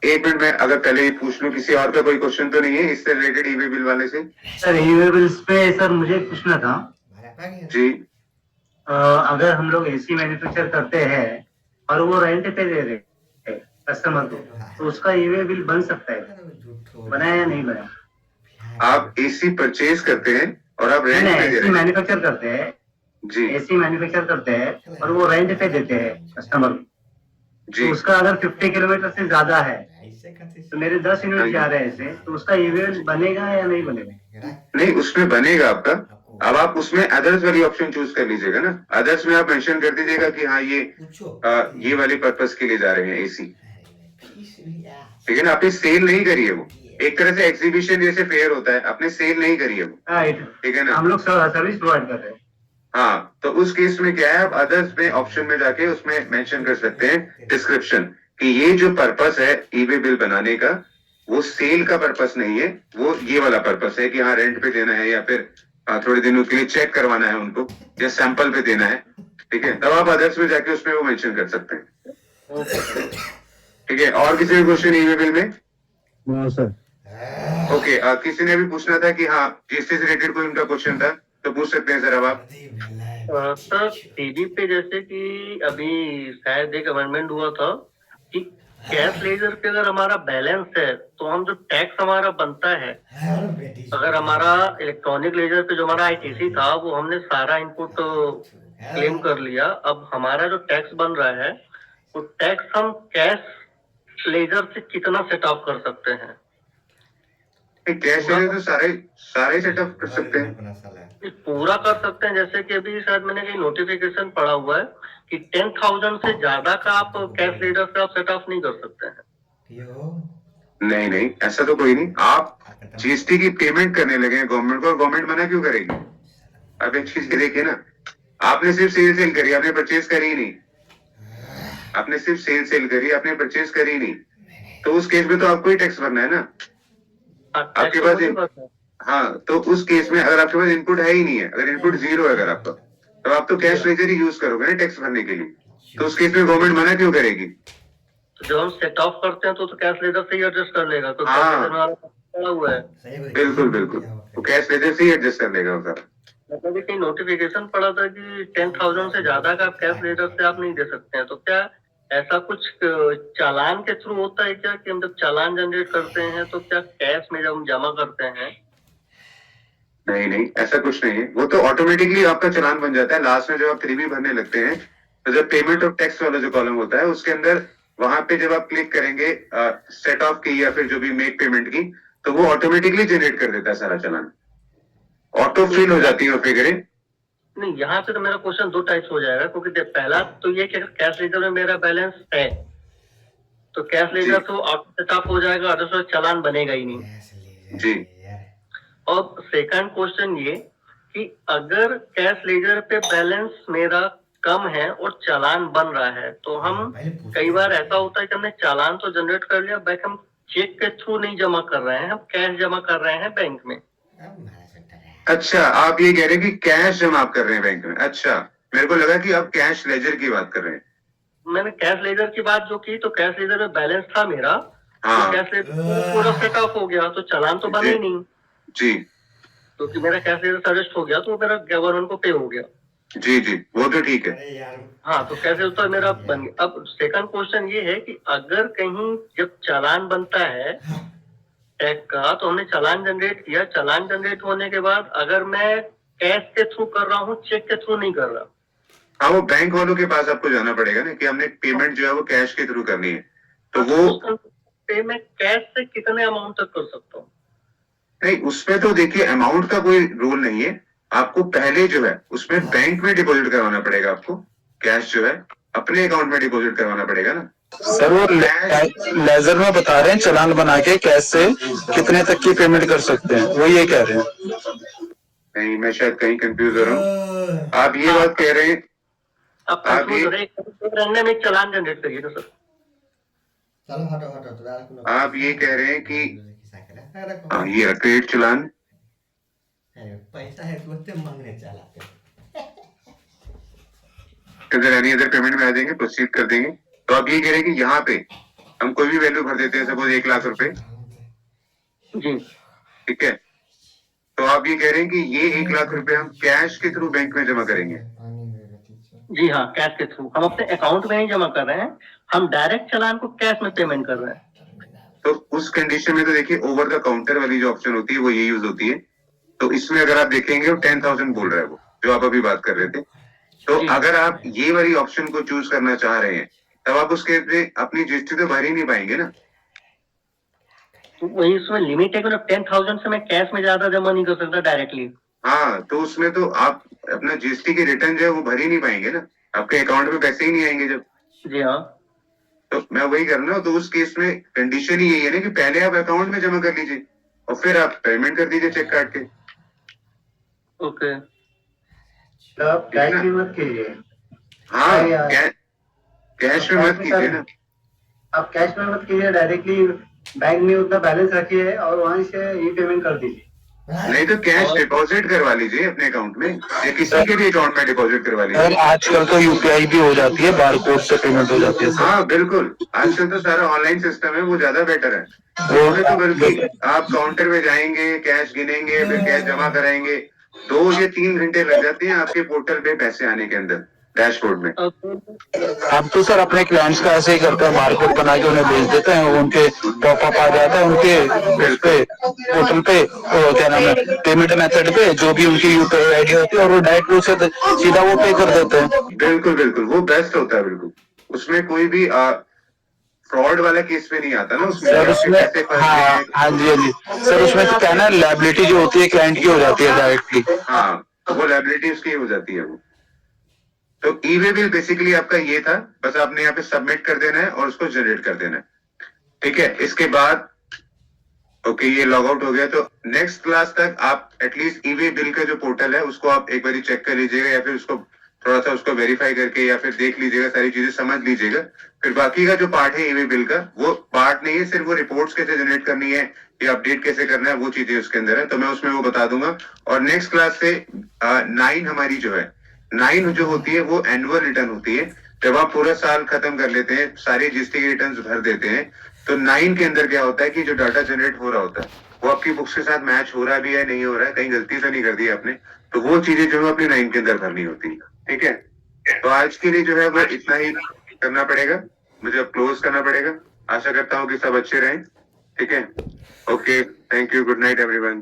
एक मिनट में अगर पहले ही पूछ लूं, किसी और का कोई क्वेश्चन तो नहीं है इससे रिलेटेड ई वे बिल वाले से? सर ई-वे बिल्स पे सर मुझे पूछना था, जी, अगर हम लोग एसी मैन्युफैक्चर करते हैं और वो रेंट पे दे रहे हैं कस्टमर को, तो उसका ई-वे बिल बन सकता है, बना या नहीं बना? आप एसी परचेज करते हैं और आप रेंट पे दे एसी रहे हैं। मैन्युफैक्चर करते हैं, जी एसी मैन्युफैक्चर करते हैं और वो रेंट पे देते हैं कस्टमर को, जी, तो उसका अगर 50 किलोमीटर से ज्यादा है ऐसे तो मेरे 10 यूनिट जा रहे हैं ऐसे, तो उसका ई-वे बिल बनेगा या नहीं बनेगा? नहीं उसमें बनेगा आपका। अब आप उसमें अदर्स वाली ऑप्शन चूज कर लीजिएगा ना, अदर्स में आप मेंशन कर दीजिएगा कि हाँ ये वाले पर्पस के लिए जा रहे हैं एसी, ठीक है ना। आपने सेल नहीं करी है वो, एक तरह से एग्जीबिशन जैसे फेयर होता है, आपने सेल नहीं करी है वो, राइट, ठीक है ना। हम लोग सर्विस प्रोवाइड कर रहे हैं। हाँ, तो उस केस में क्या है, आप अदर्स में ऑप्शन में जाके उसमें मेंशन कर सकते हैं डिस्क्रिप्शन कि ये जो पर्पस है ई वे बिल बनाने का, वो सेल का पर्पस नहीं है, वो ये वाला पर्पस है कि हाँ रेंट पे देना है या फिर थोड़े दिनों के लिए चेक करवाना है उनको, या सैंपल पे देना है, ठीक है। तब आप अदर्स में जाके उसमें वो मेंशन कर सकते हैं, ठीक है। और किसी भी क्वेश्चन ई वे बिल में? No sir. ओके, किसी ने भी पूछना था कि हाँ जीएसटी से रिलेटेड कोई उनका क्वेश्चन था तो पूछ सकते हैं सर अब आप। सर टीवी पे जैसे कि अभी शायद एक अमेंडमेंट हुआ था कि कैश लेजर पे अगर हमारा बैलेंस है तो हम जो टैक्स हमारा बनता है, अगर हमारा इलेक्ट्रॉनिक लेजर पे जो हमारा आईटीसी था वो हमने सारा इनपुट क्लेम कर लिया, अब हमारा जो टैक्स बन रहा है वो टैक्स हम कैश लेजर से कितना सेट ऑफ कर सकते हैं? कैश लेजर तो सारे सेटअप कर सकते हैं, पूरा कर सकते हैं। जैसे कि अभी शायद मैंने कहीं नोटिफिकेशन पढ़ा हुआ है कि 10,000 से ज्यादा का आप कैश लीडर से आप सेट ऑफ नहीं कर सकते हैं। नहीं ऐसा तो कोई नहीं। आप जीएसटी की पेमेंट करने लगे हैं गवर्नमेंट को, और गवर्नमेंट मना क्यों करेगी? अब एक चीज देखिए ना, आपने सिर्फ सेल करी, आपने परचेज करी ही नहीं, आपने सिर्फ सेल करी, आपने परचेज करी नहीं, तो उस केस में तो आपको ही टैक्स भरना है ना। आपके पास हाँ, तो उस केस में अगर आपके पास इनपुट है ही नहीं है, अगर इनपुट जीरो है अगर आपका, तो आप तो कैश लेजर ही यूज करोगे ना टैक्स भरने के लिए, तो उस केस में गवर्नमेंट मना क्यों करेगी? तो जब हम सेट ऑफ करते हैं तो कैश लेजर से ही एडजस्ट कर लेगा, तो हाँ। कैश लेजर हमारा पड़ा हुआ है। बिल्कुल वो कैश लेजर से ही एडजस्ट कर लेगा उसका। मतलब कहीं नोटिफिकेशन पड़ा था कि 10,000 से ज्यादा का आप कैश लेजर से आप नहीं दे सकते हैं, तो क्या ऐसा कुछ चालान के थ्रू होता है क्या कि हम जब चालान जनरेट करते हैं तो क्या कैश में जब हम जमा करते हैं? नहीं ऐसा कुछ नहीं है, वो तो ऑटोमेटिकली आपका चालान बन जाता है लास्ट में जब आप 3B भरने लगते हैं। तो जब पेमेंट ऑफ टैक्स वाला जो कॉलम होता है उसके अंदर वहां पे जब आप क्लिक करेंगे सेट ऑफ की या फिर जो भी मेक पेमेंट की, तो वो ऑटोमेटिकली जनरेट कर देता है सारा चालान, ऑटो फिल हो जाती है वो फिगरें। नहीं, यहाँ पे तो मेरा क्वेश्चन दो टाइप्स हो जाएगा, क्योंकि पहला तो ये कि कैश लेजर में मेरा बैलेंस है तो कैश लेजर तो ऑटो सेट ऑफ हो जाएगा, अदरवाइज चालान बनेगा ही नहीं। जी। और सेकंड क्वेश्चन ये कि अगर कैश लेजर पे बैलेंस मेरा कम है और चालान बन रहा है, तो हम कई बार ऐसा होता है कि हमने चालान तो जनरेट कर लिया, बैक हम चेक के थ्रू नहीं जमा कर रहे हैं, हम कैश जमा कर रहे हैं बैंक में। अच्छा, आप ये कह रहे हैं कि कैश जमा आप कर रहे हैं बैंक में? अच्छा, मेरे को लगा कि आप कैश लेजर की बात कर रहे हैं। मैंने कैश लेजर की बात जो की तो कैश लेजर में बैलेंस था मेरा, हाँ कैसे पूरा सेट ऑफ हो गया तो चालान तो बना ही नहीं, जी क्योंकि मेरा कैसे अरेस्ट हो गया तो मेरा गवर्नमेंट को पे हो गया। जी जी, वो तो ठीक है। अरे यार हाँ, तो कैसे तो मेरा बन गया। अब सेकंड क्वेश्चन ये है कि अगर कहीं जब चालान बनता है टैक्स का, तो हमने चालान जनरेट किया, चालान जनरेट होने के बाद अगर मैं कैश के थ्रू कर रहा हूँ, चेक के थ्रू नहीं कर रहा, हाँ, वो बैंक वालों के पास आपको जाना पड़ेगा ना कि हमने पेमेंट जो है वो कैश के थ्रू करनी है, तो वो पे मैं कैश से कितने अमाउंट तक कर सकता हूँ? नहीं, उसमें तो देखिए अमाउंट का कोई रूल नहीं है। आपको पहले जो है उसमें बैंक में डिपॉजिट करवाना पड़ेगा, आपको कैश जो है अपने अकाउंट में डिपॉजिट करवाना पड़ेगा ना। सर वो लेजर में बता रहे हैं चालान बना के कैश से कितने तक की पेमेंट कर सकते हैं, वो ये कह रहे हैं। नहीं, मैं शायद कहीं कंफ्यूज हो रहा हूँ। आप ये बात कह रहे हैं, अब आप ये में एक चालान जनरेट करिए ना सर। चलो हटो हटो तो यार कुनो आप ये कह रहे हैं कि रखो हाँ, ये क्रेडिट चालान पैसा है तो उससे मांगने चलाते अगर एनी अदर पेमेंट में आ जाएंगे, प्रोसीड कर देंगे। तो आप ये कह रहे हैं कि यहाँ पे हम कोई भी वैल्यू भर देते हैं, सपोज 1 लाख रुपए, जी ठीक है, तो आप ये कह रहे हैं कि ये 1 लाख रुपए हम कैश के थ्रू बैंक में जमा करेंगे। जी हाँ, कैश के थ्रू हम अपने अकाउंट में नहीं जमा कर रहे हैं, हम डायरेक्ट चालान को कैश में पेमेंट कर रहे हैं। तो उस कंडीशन में तो देखिए ओवर द काउंटर वाली जो ऑप्शन होती है वो ये यूज होती है। तो इसमें अगर आप देखेंगे वो 10,000 बोल रहा है, वो जो आप अभी बात कर रहे थे। तो अगर आप ये वाली ऑप्शन को चूज करना चाह रहे हैं तब आप उसके पे अपनी जीएसटी तो भर ही नहीं पाएंगे ना। तो वही उसमें लिमिट है कि 10,000 से मैं कैश में ज्यादा जमा नहीं कर सकता डायरेक्टली। हाँ, तो उसमें तो आप अपना जीएसटी के रिटर्न जो है वो भर ही नहीं पाएंगे ना, आपके अकाउंट में पैसे ही नहीं आएंगे जब। जी हाँ, तो मैं वही कर रहा हूँ। तो उस केस में कंडीशन ही यही है ना कि पहले आप अकाउंट में जमा कर लीजिए और फिर आप पेमेंट कर दीजिए चेक काट के। ओके। तो आप कैश में मत कीजिए। हाँ, अरे यार। कैश में मत कीजिए ना। आप कैश में मत कीजिए, डायरेक्टली बैंक में उतना बैलेंस रखिए और वहां से ई पेमेंट कर दीजिए। नहीं तो कैश डिपॉजिट करवा लीजिए अपने अकाउंट में या किसी के भी अकाउंट में डिपॉजिट करवा लीजिए। सर आजकल तो यूपीआई भी हो जाती है, बारकोड से पेमेंट हो जाती है सर। हाँ बिल्कुल, आजकल तो सारा ऑनलाइन सिस्टम है, वो ज्यादा बेटर है। तो बल्कि आप काउंटर में जाएंगे, कैश गिनेंगे, फिर कैश जमा कराएंगे, 2 या 3 घंटे लग जाते हैं आपके पोर्टल पे पैसे आने के अंदर, डैशबोर्ड में। अब तो सर अपने क्लाइंट्स का ऐसे ही करते हैं, बारकोड बना के उन्हें भेज देते हैं, उनके पॉपअप आ जाता है उनके उस पे पोर्टल पे, और क्या नाम है पेमेंट मेथड पे जो भी उनकी यूपीआई आईडी होती है, और वो डायरेक्ट उसे सीधा वो पे कर देते हैं। बिल्कुल बिल्कुल, वो बेस्ट होता है बिल्कुल। उसमें कोई भी फ्रॉड वाला केस में नहीं आता ना उसमें। सर उसमें हाँ हाँ जी हाँ जी सर, उसमें क्या है ना लायबिलिटी जो होती है क्लाइंट की हो जाती है डायरेक्टली। हाँ, वो लायबिलिटी उसकी हो जाती है वो। तो ई वे बिल बेसिकली आपका ये था, बस आपने यहाँ पे सबमिट कर देना है और उसको जनरेट कर देना है, ठीक है। इसके बाद ओके, ये लॉग आउट हो गया। तो नेक्स्ट क्लास तक आप एटलीस्ट ई वे बिल का जो पोर्टल है उसको आप एक बार चेक कर लीजिएगा, या फिर उसको थोड़ा सा उसको वेरीफाई करके या फिर देख लीजिएगा, सारी चीजें समझ लीजिएगा। फिर बाकी का जो पार्ट है ई वे बिल का, वो पार्ट नहीं है, सिर्फ वो रिपोर्ट्स कैसे जनरेट करनी है या अपडेट कैसे करना है, वो चीजें उसके अंदर है। तो मैं उसमें वो बता दूंगा। और नेक्स्ट क्लास से 9 हमारी जो है 9 जो होती है वो एनुअल रिटर्न होती है। जब आप पूरा साल खत्म कर लेते हैं, सारे जीएसटी के रिटर्न भर देते हैं, तो 9 के अंदर क्या होता है कि जो डाटा जनरेट हो रहा होता है वो आपकी बुक्स के साथ मैच हो रहा भी है, नहीं हो रहा है, कहीं गलती तो नहीं कर दी आपने, तो वो चीजें जो है अपनी 9 के अंदर भरनी होती है, ठीक है। तो आज के लिए जो है वो इतना ही करना पड़ेगा, मुझे अब क्लोज करना पड़ेगा। आशा करता हूँ कि सब अच्छे रहें, ठीक है। Okay, thank you, good night everyone.